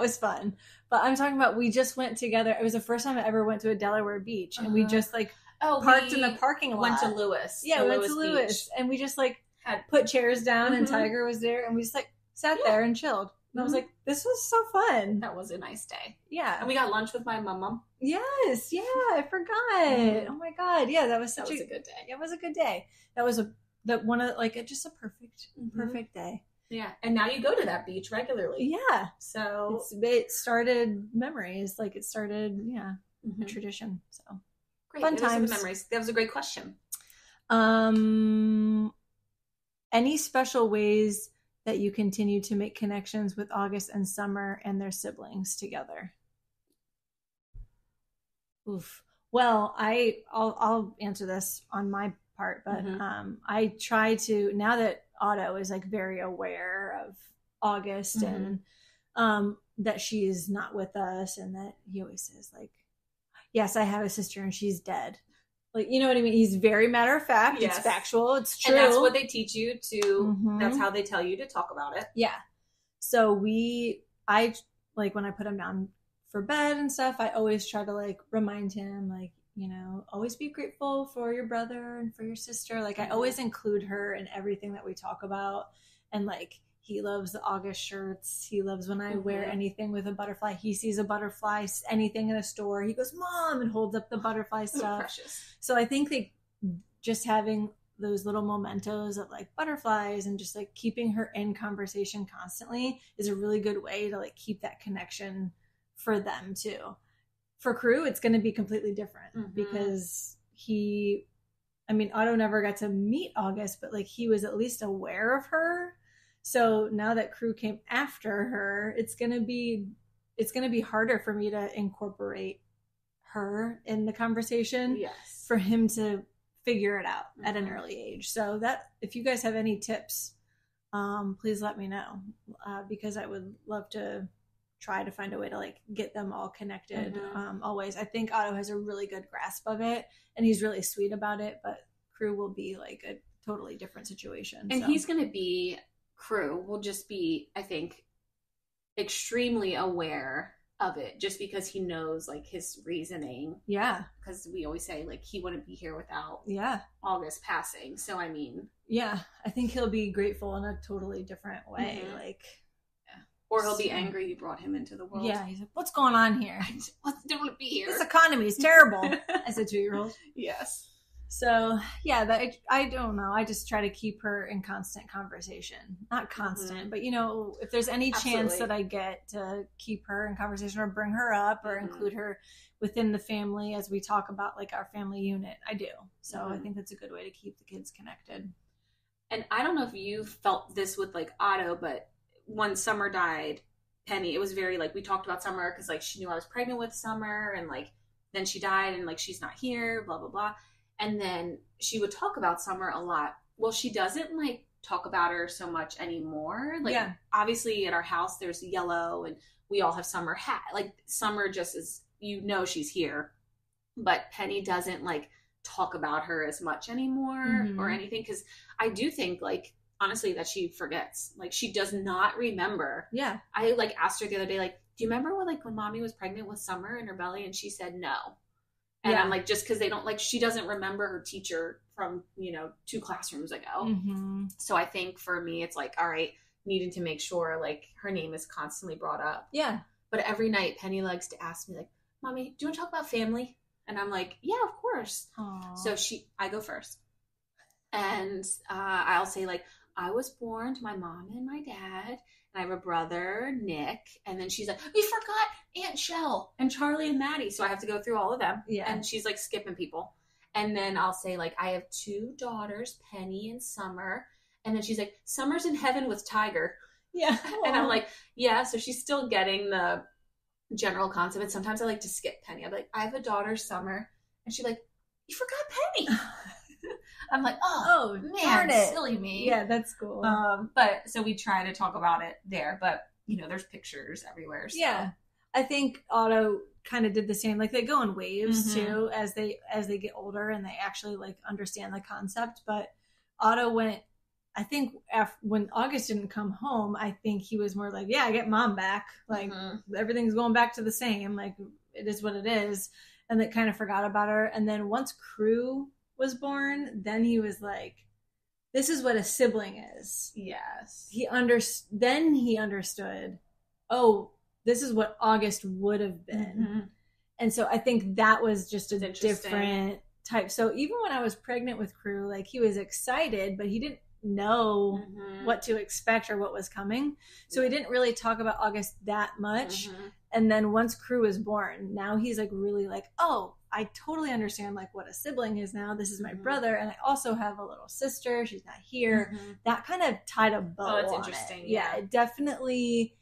[SPEAKER 1] I'm talking about, we just went together. It was the first time I ever went to a Delaware beach. And we just like parked in the parking lot.
[SPEAKER 2] Went to Lewis.
[SPEAKER 1] Yeah, we went to Lewis. And we just like put chairs down and Tiger was there. And we just like sat there and chilled. And I was like, this was so fun.
[SPEAKER 2] That was a nice day.
[SPEAKER 1] Yeah.
[SPEAKER 2] And we got lunch with my mom.
[SPEAKER 1] Yes. Yeah, I forgot. Oh my God. Yeah, that was a
[SPEAKER 2] good day.
[SPEAKER 1] It was a good day. That was just a perfect day.
[SPEAKER 2] Yeah. And now you go to that beach regularly.
[SPEAKER 1] Yeah.
[SPEAKER 2] So
[SPEAKER 1] it started memories. Like it started, a tradition. So
[SPEAKER 2] great.
[SPEAKER 1] Fun times.
[SPEAKER 2] Memories. That was a great question.
[SPEAKER 1] Any special ways that you continue to make connections with August and Summer and their siblings together? Oof. Well, I'll answer this on my part, but I try to, now that Otto is like very aware of August and that she is not with us, and that he always says like, yes, I have a sister and she's dead. Like, you know what I mean? He's very matter of fact. Yes. It's factual. It's true.
[SPEAKER 2] And that's what they teach you to, that's how they tell you to talk about it.
[SPEAKER 1] Yeah. So I like when I put him down for bed and stuff, I always try to like remind him, like, you know, always be grateful for your brother and for your sister. Like I always include her in everything that we talk about. And like, he loves the August shirts. He loves when I wear anything with a butterfly. He sees a butterfly, anything in a store, he goes, Mom, and holds up the butterfly stuff.
[SPEAKER 2] Precious.
[SPEAKER 1] So I think just having those little mementos of like butterflies and just like keeping her in conversation constantly is a really good way to like keep that connection for them too. For Crew, it's going to be completely different because Otto never got to meet August, but like he was at least aware of her. So now that Crew came after her, it's gonna be harder for me to incorporate her in the conversation.
[SPEAKER 2] Yes.
[SPEAKER 1] For him to figure it out at an early age. So that if you guys have any tips, please let me know, because I would love to try to find a way to like get them all connected. Always. I think Otto has a really good grasp of it and he's really sweet about it, but Crew will be like a totally different situation.
[SPEAKER 2] And he's going to be, Crew will just be, I think, extremely aware of it just because he knows like his reasoning.
[SPEAKER 1] Yeah.
[SPEAKER 2] Because we always say like he wouldn't be here without August passing. So I mean.
[SPEAKER 1] Yeah. I think he'll be grateful in a totally different way. Like.
[SPEAKER 2] Or he'll be angry you brought him into the world.
[SPEAKER 1] Yeah, he's like, what's going on here?
[SPEAKER 2] I don't want to be here.
[SPEAKER 1] This economy is terrible, as a 2-year-old.
[SPEAKER 2] Yes.
[SPEAKER 1] So, yeah, I don't know. I just try to keep her in constant conversation. Not constant, but, you know, if there's any chance that I get to keep her in conversation or bring her up or include her within the family as we talk about, like, our family unit, I do. So I think that's a good way to keep the kids connected.
[SPEAKER 2] And I don't know if you felt this with, like, Otto, but when Summer died, Penny, it was very like we talked about Summer because like she knew I was pregnant with Summer and like then she died and like she's not here, blah blah blah. And then she would talk about Summer a lot. Well, she doesn't like talk about her so much anymore. Like obviously at our house there's Yellow and we all have Summer hat. Like Summer just is, you know, she's here, but Penny doesn't like talk about her as much anymore or anything because I do think like honestly that she forgets. Like she does not remember.
[SPEAKER 1] Yeah.
[SPEAKER 2] I like asked her the other day, like, do you remember when mommy was pregnant with Summer in her belly? And she said no. And I'm like, just because they don't like, she doesn't remember her teacher from, you know, 2 classrooms ago. So I think for me, it's like, all right, needing to make sure like her name is constantly brought up.
[SPEAKER 1] Yeah.
[SPEAKER 2] But every night Penny likes to ask me like, Mommy, do you want to talk about family? And I'm like, yeah, of course. Aww. So I go first. And I'll say like, I was born to my mom and my dad, and I have a brother, Nick. And then she's like, we forgot Aunt Shell and Charlie and Maddie. So I have to go through all of them. Yeah. And she's like skipping people. And then I'll say like, I have 2 daughters, Penny and Summer. And then she's like, Summer's in heaven with Tiger. Yeah. And I'm like, yeah. So she's still getting the general concept. And sometimes I like to skip Penny. I'm like, I have a daughter, Summer. And she's like, you forgot Penny. I'm like, oh man, silly me.
[SPEAKER 1] Yeah, that's cool.
[SPEAKER 2] But so we try to talk about it there, but you know, there's pictures everywhere. So.
[SPEAKER 1] Yeah, I think Otto kind of did the same. Like they go in waves too as they get older and they actually like understand the concept. But Otto went. I think when August didn't come home, I think he was more like, yeah, I get mom back. Like everything's going back to the same. Like it is what it is, and they kind of forgot about her. And then once Crew was born, then he was like, this is what a sibling is.
[SPEAKER 2] Yes.
[SPEAKER 1] Then he understood, oh, this is what August would have been. And so I think that was just a different type. So even when I was pregnant with Crew, like he was excited, but he didn't know what to expect or what was coming. So he didn't really talk about August that much. And then once Crew was born, now he's like really like, oh, I totally understand like what a sibling is now. This is my brother. And I also have a little sister. She's not here. That kind of tied a bow on it. Oh, that's interesting. Yeah, it definitely,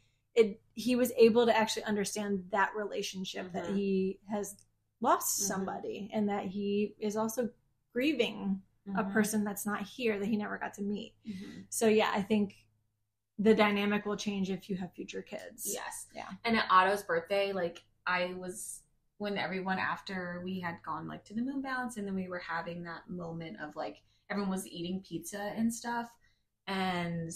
[SPEAKER 1] he was able to actually understand that relationship that he has lost somebody and that he is also grieving a person that's not here that he never got to meet. So yeah, I think the dynamic will change if you have future kids.
[SPEAKER 2] Yes. Yeah. And at Otto's birthday, like when everyone after we had gone like to the moon bounce and then we were having that moment of like everyone was eating pizza and stuff and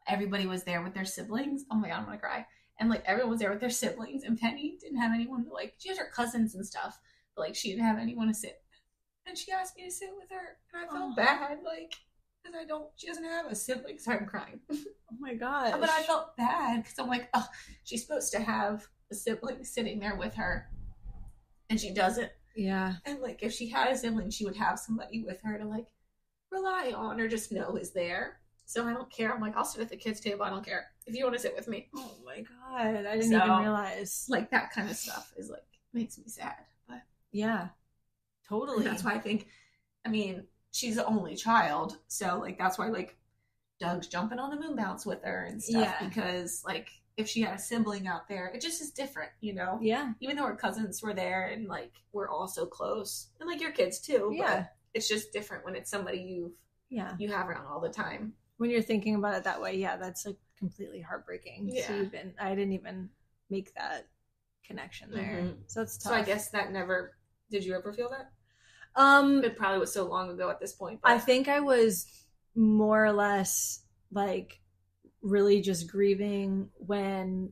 [SPEAKER 2] everybody was there with their siblings. Oh my God, I'm gonna cry. And like everyone was there with their siblings and Penny didn't have anyone to like, she has her cousins and stuff, but like she didn't have anyone to sit. And she asked me to sit with her and I felt bad, like, because she doesn't have a sibling. Sorry, I'm crying.
[SPEAKER 1] Oh my God.
[SPEAKER 2] But I felt bad because I'm like, oh, she's supposed to have a sibling sitting there with her. And she doesn't.
[SPEAKER 1] Yeah.
[SPEAKER 2] And like if she had a sibling, she would have somebody with her to like rely on or just know is there. So I don't care. I'm like, I'll sit at the kids' table. I don't care if you want to sit with me.
[SPEAKER 1] Oh my God. I didn't even realize.
[SPEAKER 2] Like that kind of stuff is like, makes me sad. But
[SPEAKER 1] yeah, totally.
[SPEAKER 2] And that's why I think, I mean, she's the only child. So like, that's why like Doug's jumping on the moon bounce with her and stuff because like if she had a sibling out there, it just is different, you know?
[SPEAKER 1] Yeah.
[SPEAKER 2] Even though her cousins were there and like we're all so close. And like your kids too.
[SPEAKER 1] Yeah.
[SPEAKER 2] But it's just different when it's somebody you have around all the time.
[SPEAKER 1] When you're thinking about it that way, yeah, that's like completely heartbreaking.
[SPEAKER 2] Yeah.
[SPEAKER 1] I didn't even make that connection there. Mm-hmm. So it's tough.
[SPEAKER 2] So I guess that never, did you ever feel that? It probably was so long ago at this point.
[SPEAKER 1] But I think I was more or less like really just grieving when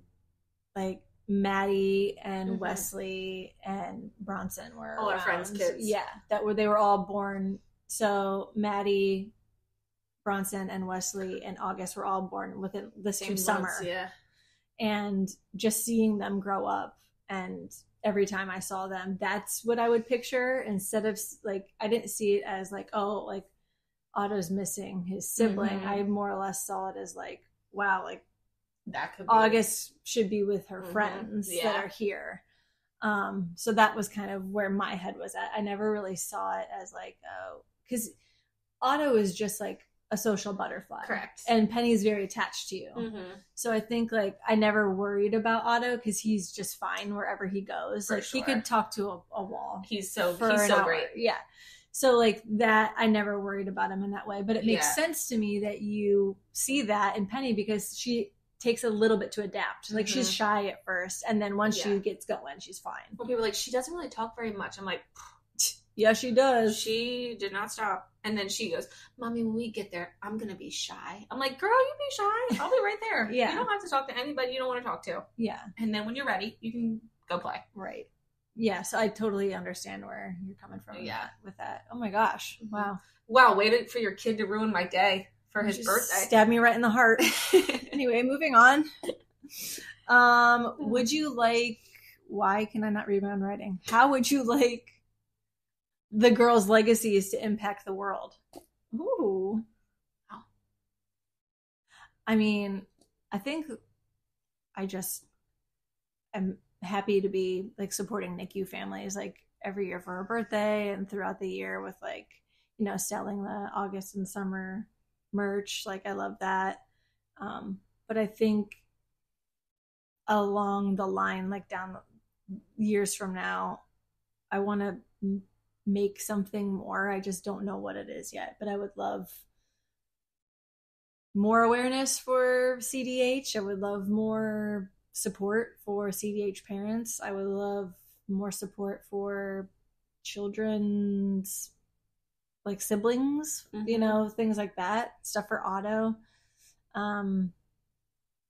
[SPEAKER 1] like Maddie and Wesley and Bronson were
[SPEAKER 2] all around. Our friends' kids.
[SPEAKER 1] Yeah, they were all born. So Maddie, Bronson, and Wesley and August were all born within the same
[SPEAKER 2] 2
[SPEAKER 1] summer.
[SPEAKER 2] Months, yeah.
[SPEAKER 1] And just seeing them grow up, and every time I saw them, that's what I would picture instead of like, I didn't see it as like, oh, like Otto's missing his sibling. I more or less saw it as like, wow, like
[SPEAKER 2] that could be.
[SPEAKER 1] August should be with her friends that are here. So that was kind of where my head was at. I never really saw it as like, oh, because Otto is just like a social butterfly.
[SPEAKER 2] Correct.
[SPEAKER 1] And Penny's very attached to you. So I think like I never worried about Otto because he's just fine wherever he goes. Like he could talk to a wall.
[SPEAKER 2] He's so great.
[SPEAKER 1] Yeah. So like that, I never worried about him in that way. But it makes sense to me that you see that in Penny because she takes a little bit to adapt. Like she's shy at first, and then once she gets going, she's fine.
[SPEAKER 2] Well, people are like, she doesn't really talk very much. I'm like,
[SPEAKER 1] yeah, she does.
[SPEAKER 2] She did not stop. And then she goes, Mommy, when we get there, I'm going to be shy. I'm like, girl, you be shy. I'll be right there. You don't have to talk to anybody you don't want to talk to.
[SPEAKER 1] Yeah.
[SPEAKER 2] And then when you're ready, you can go play.
[SPEAKER 1] Right. Yeah, so I totally understand where you're coming from with that. Oh my gosh. Wow.
[SPEAKER 2] Wow, waited for your kid to ruin my day for his birthday.
[SPEAKER 1] Stabbed me right in the heart. Anyway, moving on. Would you like, why can I not read my own writing? How would you like the girls' legacies to impact the world? Ooh. Oh. I mean, I think I just am happy to be like supporting NICU families like every year for her birthday and throughout the year with like, you know, selling the August and summer merch. Like I love that. But I think along the line, like down years from now, I want to make something more. I just don't know what it is yet, but I would love more awareness for CDH. I would love more support for CDH parents. I would love more support for children's like siblings, you know, things like that, stuff for Otto.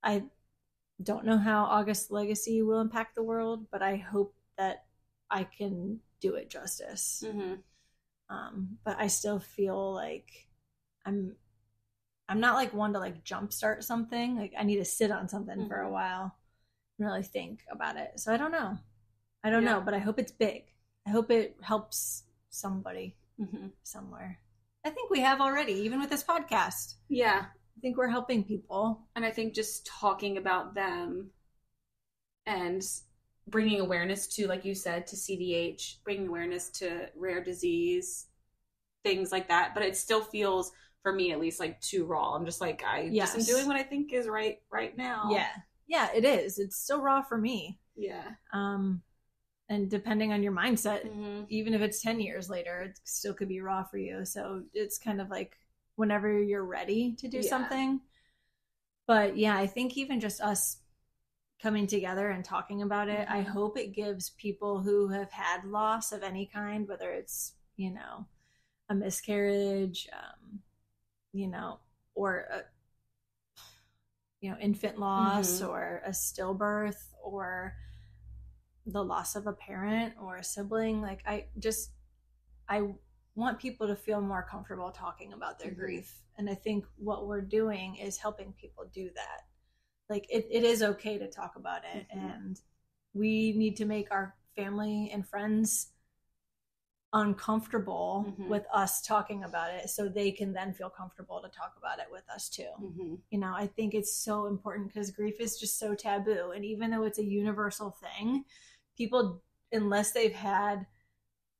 [SPEAKER 1] I don't know how August's legacy will impact the world, but I hope that I can do it justice. But I still feel like I'm not like one to like jumpstart something. Like I need to sit on something for a while and really think about it. So I don't know, but I hope it's big. I hope it helps somebody somewhere. I think we have already, even with this podcast.
[SPEAKER 2] Yeah.
[SPEAKER 1] I think we're helping people.
[SPEAKER 2] And I think just talking about them and bringing awareness to, like you said, to CDH, bringing awareness to rare disease, things like that. But it still feels, for me at least, like too raw. I'm just like, I just am doing what I think is right now.
[SPEAKER 1] Yeah. Yeah, it is. It's still raw for me.
[SPEAKER 2] Yeah.
[SPEAKER 1] And depending on your mindset, even if it's 10 years later, it still could be raw for you. So it's kind of like whenever you're ready to do something. But yeah, I think even just us coming together and talking about it, I hope it gives people who have had loss of any kind, whether it's, you know, a miscarriage, you know, or a, you know, infant loss or a stillbirth or the loss of a parent or a sibling. Like I want people to feel more comfortable talking about their grief. And I think what we're doing is helping people do that. Like it is okay to talk about it. And we need to make our family and friends uncomfortable with us talking about it so they can then feel comfortable to talk about it with us too. You know, I think it's so important because grief is just so taboo. And even though it's a universal thing, people, unless they've had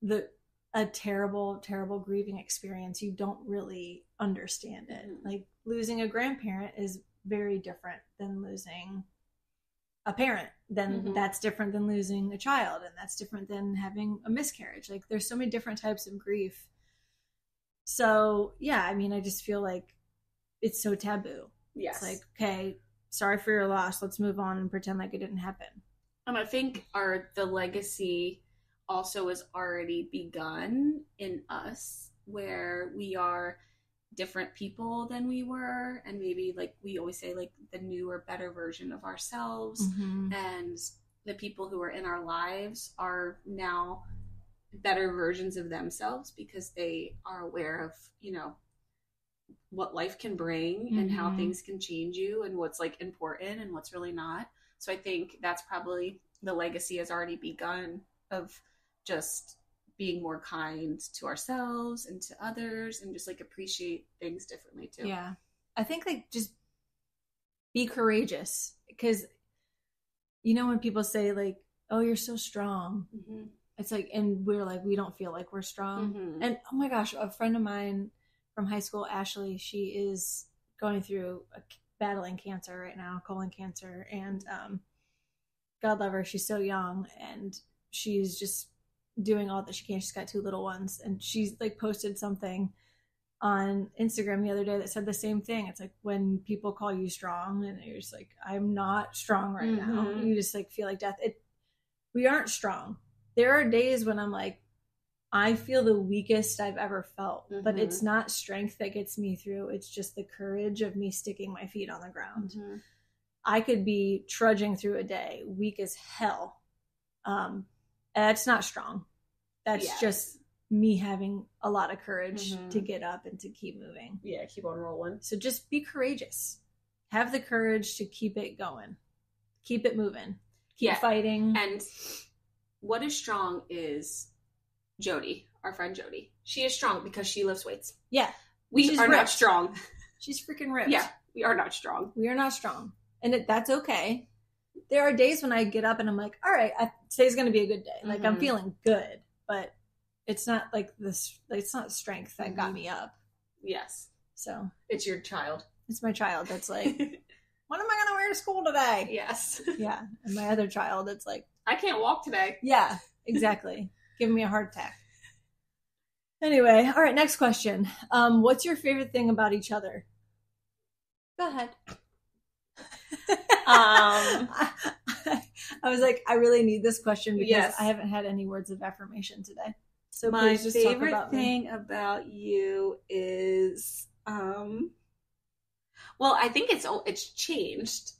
[SPEAKER 1] the a terrible, terrible grieving experience, you don't really understand it. Like losing a grandparent is very different than losing a parent. Then that's different than losing a child, and that's different than having a miscarriage. Like there's so many different types of grief. So yeah, I mean, I just feel like it's so taboo.
[SPEAKER 2] Yes.
[SPEAKER 1] It's like, okay, sorry for your loss. Let's move on and pretend like it didn't happen.
[SPEAKER 2] And I think the legacy also has already begun in us, where we are different people than we were, and maybe like we always say, like the newer, better version of ourselves. And the people who are in our lives are now better versions of themselves because they are aware of, you know, what life can bring and how things can change you and what's like important and what's really not. So I think that's probably the legacy has already begun of just being more kind to ourselves and to others and just like appreciate things differently too.
[SPEAKER 1] Yeah. I think like just be courageous, because you know when people say like, oh, you're so strong. It's like, and we're like, we don't feel like we're strong. And oh my gosh, a friend of mine from high school, Ashley, she is going through battling cancer right now, colon cancer, and God love her, she's so young, and she's just doing all that she can. She's got 2 little ones, and she's like posted something on Instagram the other day that said the same thing. It's like when people call you strong and you're just like, I'm not strong right now. You just like feel like death. We aren't strong. There are days when I'm like, I feel the weakest I've ever felt, but it's not strength that gets me through. It's just the courage of me sticking my feet on the ground. I could be trudging through a day, weak as hell. That's not strong. That's just me having a lot of courage to get up and to keep moving.
[SPEAKER 2] Yeah, keep on rolling.
[SPEAKER 1] So just be courageous. Have the courage to keep it going. Keep it moving. Keep fighting.
[SPEAKER 2] And what is strong is Jody, our friend Jody. She is strong because she lifts weights.
[SPEAKER 1] Yeah.
[SPEAKER 2] We are not strong.
[SPEAKER 1] She's freaking ripped.
[SPEAKER 2] Yeah, we are not strong.
[SPEAKER 1] We are not strong. And that's okay. There are days when I get up and I'm like, all right, today's going to be a good day. Like I'm feeling good, but it's not like this, like, it's not strength that got me up.
[SPEAKER 2] Yes.
[SPEAKER 1] So
[SPEAKER 2] it's your child.
[SPEAKER 1] It's my child that's like, what am I going to wear to school today?
[SPEAKER 2] Yes.
[SPEAKER 1] Yeah. And my other child, it's like,
[SPEAKER 2] I can't walk today.
[SPEAKER 1] Yeah, exactly. Giving me a heart attack. Anyway, all right, next question. What's your favorite thing about each other? Go ahead. I was like, I really need this question because I haven't had any words of affirmation today. So
[SPEAKER 2] my
[SPEAKER 1] please just
[SPEAKER 2] favorite
[SPEAKER 1] talk about
[SPEAKER 2] thing
[SPEAKER 1] me.
[SPEAKER 2] about you is, well, I think it's changed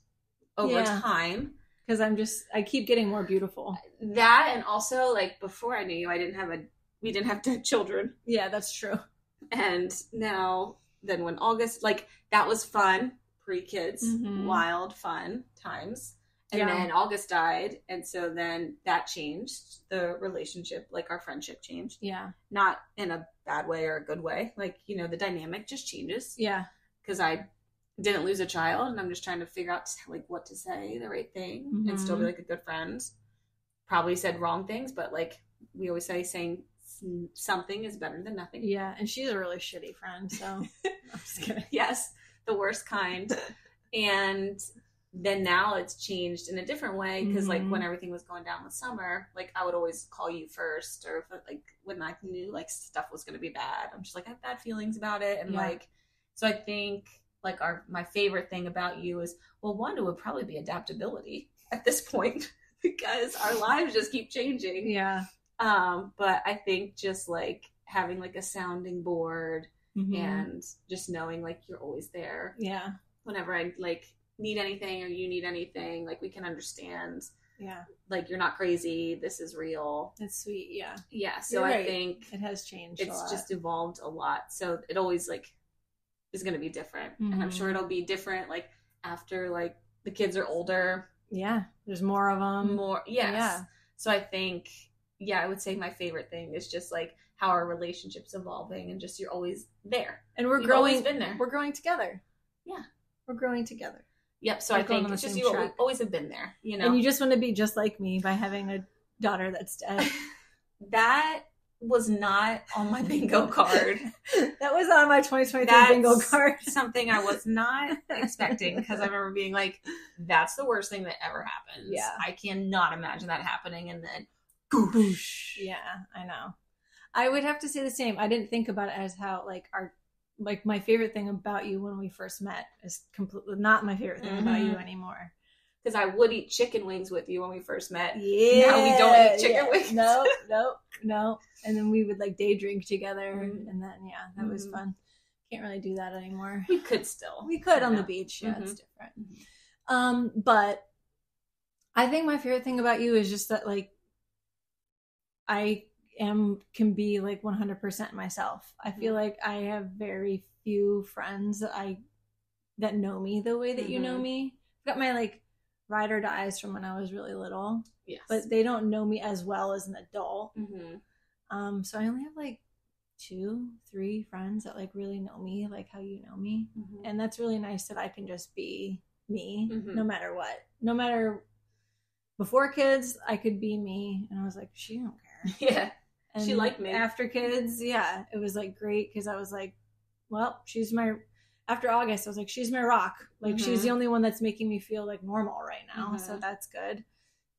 [SPEAKER 2] over time.
[SPEAKER 1] Because I keep getting more beautiful.
[SPEAKER 2] That, and also like before I knew you, we didn't have children.
[SPEAKER 1] Yeah, that's true.
[SPEAKER 2] And now, then when August, like that was fun, pre-kids, wild, fun times. And then August died. And so then that changed the relationship, like our friendship changed.
[SPEAKER 1] Yeah.
[SPEAKER 2] Not in a bad way or a good way. Like, you know, the dynamic just changes.
[SPEAKER 1] Yeah.
[SPEAKER 2] Because I didn't lose a child and I'm just trying to figure out like what to say, the right thing, and still be like a good friend. Probably said wrong things, but like we always say, saying something is better than nothing.
[SPEAKER 1] Yeah. And she's a really shitty friend. So I'm just kidding.
[SPEAKER 2] Yes. The worst kind. And then now it's changed in a different way because like when everything was going down with Summer, like I would always call you first, or if like when I knew like stuff was going to be bad, I'm just like, I have bad feelings about it. And like, so I think like my favorite thing about you is, well, one, it would probably be adaptability at this point because our lives just keep changing.
[SPEAKER 1] Yeah.
[SPEAKER 2] But I think just like having like a sounding board and just knowing like you're always there.
[SPEAKER 1] Yeah.
[SPEAKER 2] Whenever I like need anything or you need anything, like we can understand.
[SPEAKER 1] Yeah.
[SPEAKER 2] Like you're not crazy. This is real.
[SPEAKER 1] It's sweet. Yeah.
[SPEAKER 2] Yeah. So I think
[SPEAKER 1] it has changed.
[SPEAKER 2] It's just evolved a lot. So it always like is going to be different. And I'm sure it'll be different like after like the kids are older.
[SPEAKER 1] Yeah. There's more of them.
[SPEAKER 2] More. Yes. Yeah. So I think, I would say my favorite thing is just like how our relationship's evolving and just you're always there.
[SPEAKER 1] And we've always been there. We're growing together.
[SPEAKER 2] Yeah.
[SPEAKER 1] We're growing together.
[SPEAKER 2] Yep. So I think it's just you always have been there, you know.
[SPEAKER 1] And you just want to be just like me by having a daughter that's dead.
[SPEAKER 2] That was not on my bingo card.
[SPEAKER 1] That was on my 2023 bingo card.
[SPEAKER 2] Something I was not expecting, because I remember being like, that's the worst thing that ever happens.
[SPEAKER 1] Yeah.
[SPEAKER 2] I cannot imagine that happening. And then, goosh.
[SPEAKER 1] Yeah, I know. I would have to say the same. I didn't think about it as how, like my favorite thing about you when we first met is completely not my favorite thing about you anymore.
[SPEAKER 2] Because I would eat chicken wings with you when we first met.
[SPEAKER 1] Yeah.
[SPEAKER 2] Now we don't eat chicken wings.
[SPEAKER 1] No. And then we would like day drink together. And then, that was fun. Can't really do that anymore.
[SPEAKER 2] We could still.
[SPEAKER 1] We could on the beach. Yeah, it's different. But I think my favorite thing about you is just that, like, I can be like 100% myself. I feel like I have very few friends that know me the way that you know me. I've got my like ride or dies from when I was really little. Yes. But they don't know me as well as an adult. So I only have like 2-3 friends that like really know me, like how you know me. And that's really nice that I can just be me no matter what. No matter, before kids, I could be me. And I was like, she don't care.
[SPEAKER 2] Yeah.
[SPEAKER 1] And
[SPEAKER 2] she liked me.
[SPEAKER 1] After kids, it was like great, because I was like, well, after August, I was like, she's my rock. Like, she's the only one that's making me feel like normal right now. So that's good.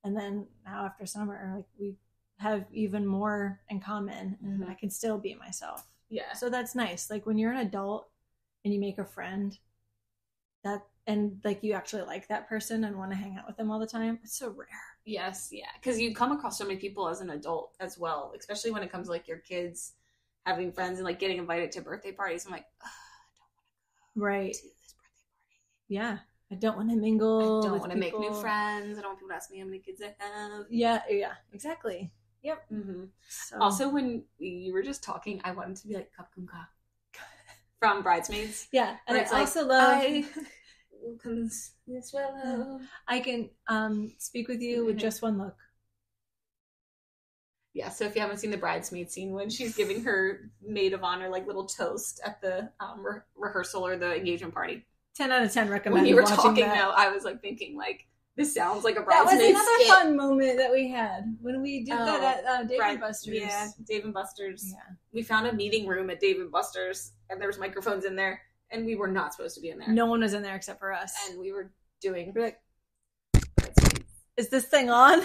[SPEAKER 1] And then now after summer, like, we have even more in common, and I can still be myself. Yeah. So that's nice. Like, when you're an adult and you make a friend and like you actually like that person and want to hang out with them all the time, it's so rare.
[SPEAKER 2] Yes, yeah. Because you come across so many people as an adult as well, especially when it comes to like your kids having friends and like getting invited to birthday parties. I'm like, I don't want to go to this birthday party.
[SPEAKER 1] Yeah. I don't want to mingle.
[SPEAKER 2] I don't want to make new friends. I don't want people to ask me how many kids I have.
[SPEAKER 1] Yeah, exactly. Yep.
[SPEAKER 2] So. Also, when you were just talking, I wanted to be like Kapkunka from Bridesmaids.
[SPEAKER 1] Yeah, and I also love. I can speak with you with just one look.
[SPEAKER 2] Yeah, so if you haven't seen the bridesmaid scene when she's giving her maid of honor like little toast at the rehearsal or the engagement party,
[SPEAKER 1] 10 out of 10 recommend.
[SPEAKER 2] When you were talking though, I was like thinking like, this sounds like a bridesmaid.
[SPEAKER 1] That was another fun moment that we had when we did that at Dave & Buster's.
[SPEAKER 2] Yeah, Dave & Buster's. Yeah, we found a meeting room at Dave & Buster's, and there was microphones in there. And we were not supposed to be in there.
[SPEAKER 1] No one was in there except for us.
[SPEAKER 2] And we were doing... We're like,
[SPEAKER 1] is this thing on?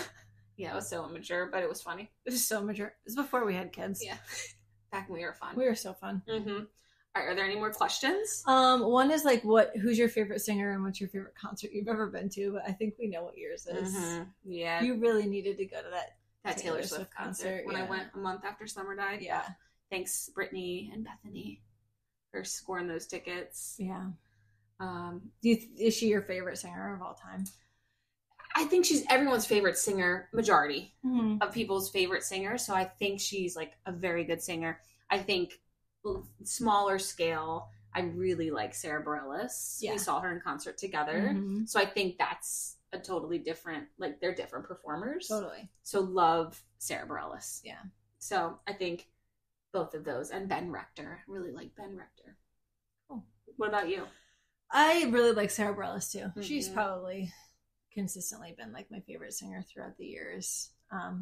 [SPEAKER 2] Yeah, it was so immature, but it was funny.
[SPEAKER 1] It was so immature. It was before we had kids.
[SPEAKER 2] Yeah. Back when we were fun.
[SPEAKER 1] We were so fun.
[SPEAKER 2] All right, are there any more questions?
[SPEAKER 1] One is like, who's your favorite singer and what's your favorite concert you've ever been to? But I think we know what yours is.
[SPEAKER 2] Yeah.
[SPEAKER 1] You really needed to go to that
[SPEAKER 2] Taylor Swift concert when I went a month after Summer died.
[SPEAKER 1] Yeah.
[SPEAKER 2] Thanks, Brittany and Bethany, for scoring those tickets.
[SPEAKER 1] Yeah. Is she your favorite singer of all time?
[SPEAKER 2] I think she's everyone's favorite singer, majority of people's favorite singer. So I think she's like a very good singer. I think smaller scale, I really like Sarah Bareilles. Yeah. We saw her in concert together. So I think that's a totally different, like they're different performers.
[SPEAKER 1] Totally.
[SPEAKER 2] So love Sarah Bareilles.
[SPEAKER 1] Yeah.
[SPEAKER 2] So I think both of those, and Ben Rector. Really like Ben Rector.
[SPEAKER 1] Cool.
[SPEAKER 2] What about you?
[SPEAKER 1] I really like Sarah Bareilles too. She's probably consistently been like my favorite singer throughout the years.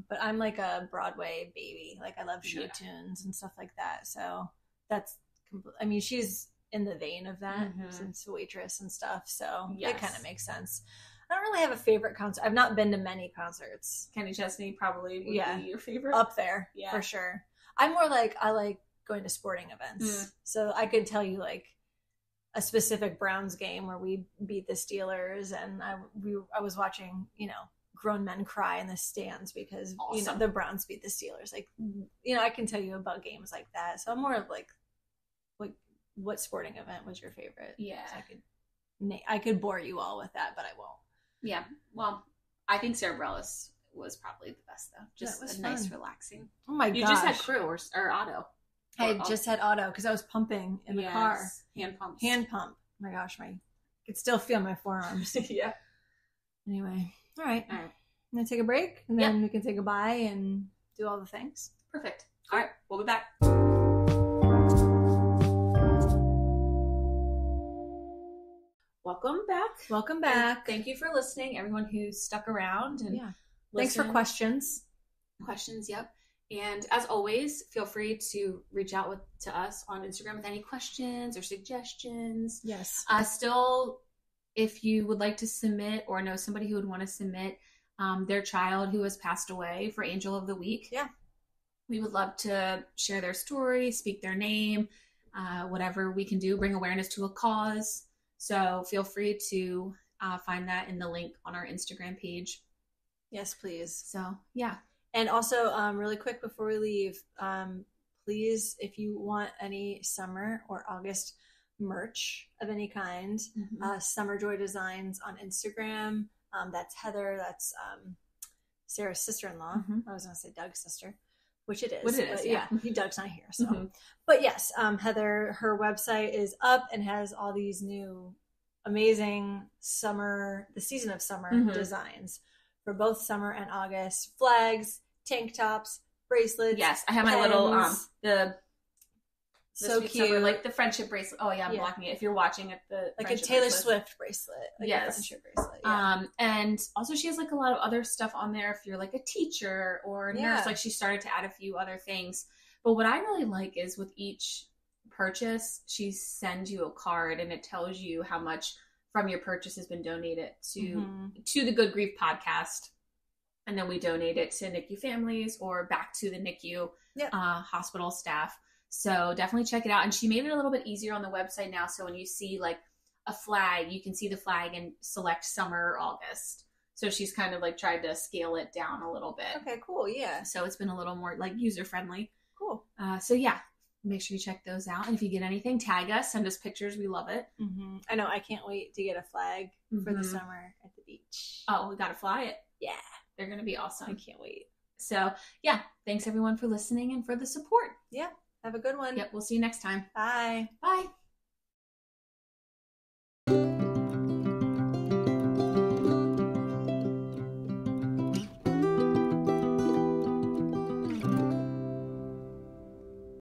[SPEAKER 1] But I'm like a Broadway baby. Like I love show tunes and stuff like that. So that's, I mean, she's in the vein of that since Waitress and stuff. So it kind of makes sense. I don't really have a favorite concert. I've not been to many concerts.
[SPEAKER 2] Kenny Chesney probably would be your favorite.
[SPEAKER 1] Up there, for sure. I'm more like, I like going to sporting events. So I could tell you like a specific Browns game where we beat the Steelers, and I was watching, grown men cry in the stands because the Browns beat the Steelers. Like, I can tell you about games like that. So I'm more of like what sporting event was your favorite?
[SPEAKER 2] Yeah,
[SPEAKER 1] so I could bore you all with that, but I won't.
[SPEAKER 2] Yeah, well, I think Sarah Bareilles was probably the best though. Just nice, relaxing.
[SPEAKER 1] Oh my gosh!
[SPEAKER 2] You just had Crew or Otto.
[SPEAKER 1] I just had Otto because I was pumping in the car.
[SPEAKER 2] Hand pump.
[SPEAKER 1] Oh my gosh, I could still feel my forearms.
[SPEAKER 2] Yeah.
[SPEAKER 1] Anyway, all right. I'm gonna take a break, and then we can say goodbye and do all the things.
[SPEAKER 2] Perfect. All right, we'll be back. Welcome back. Thank you for listening, everyone who stuck around and
[SPEAKER 1] thanks for questions.
[SPEAKER 2] Yep. And as always, feel free to reach out to us on Instagram with any questions or suggestions.
[SPEAKER 1] Yes.
[SPEAKER 2] Still, if you would like to submit or know somebody who would want to submit their child who has passed away for Angel of the Week.
[SPEAKER 1] Yeah.
[SPEAKER 2] We would love to share their story, speak their name, whatever we can do, bring awareness to a cause. So feel free to find that in the link on our Instagram page.
[SPEAKER 1] Yes, please.
[SPEAKER 2] So, yeah.
[SPEAKER 1] And also, really quick before we leave, please, if you want any summer or August merch of any kind, Summer Joy Designs on Instagram. That's Heather. That's Sarah's sister-in-law. I was going to say Doug's sister, which it is.
[SPEAKER 2] Which it is, yeah.
[SPEAKER 1] Doug's not here. So, but yes, Heather, her website is up and has all these new amazing the season of summer designs for both summer and August. Flags, tank tops, bracelets.
[SPEAKER 2] Yes, I have my little
[SPEAKER 1] so cute,
[SPEAKER 2] summer, like the friendship bracelet. Oh yeah, I'm blocking it. If you're watching it,
[SPEAKER 1] like a Taylor Swift bracelet. Like a friendship bracelet. Yeah.
[SPEAKER 2] And also she has like a lot of other stuff on there. If you're like a teacher or a nurse, like she started to add a few other things. But what I really like is with each purchase, she sends you a card and it tells you how much from your purchase has been donated to the Good Grief podcast. And then we donate it to NICU families or back to the NICU hospital staff. So definitely check it out. And she made it a little bit easier on the website now. So when you see like a flag, you can see the flag and select summer or August. So she's kind of like tried to scale it down a little bit.
[SPEAKER 1] Okay, cool. Yeah.
[SPEAKER 2] So it's been a little more like user friendly.
[SPEAKER 1] Cool.
[SPEAKER 2] So yeah, make sure you check those out. And if you get anything, tag us, send us pictures. We love it.
[SPEAKER 1] I know. I can't wait to get a flag for the summer at the beach.
[SPEAKER 2] Oh, we got to fly it.
[SPEAKER 1] Yeah.
[SPEAKER 2] They're going to be awesome.
[SPEAKER 1] I can't wait.
[SPEAKER 2] So yeah, thanks everyone for listening and for the support.
[SPEAKER 1] Yeah. Have a good one.
[SPEAKER 2] Yep. We'll see you next time.
[SPEAKER 1] Bye.
[SPEAKER 2] Bye.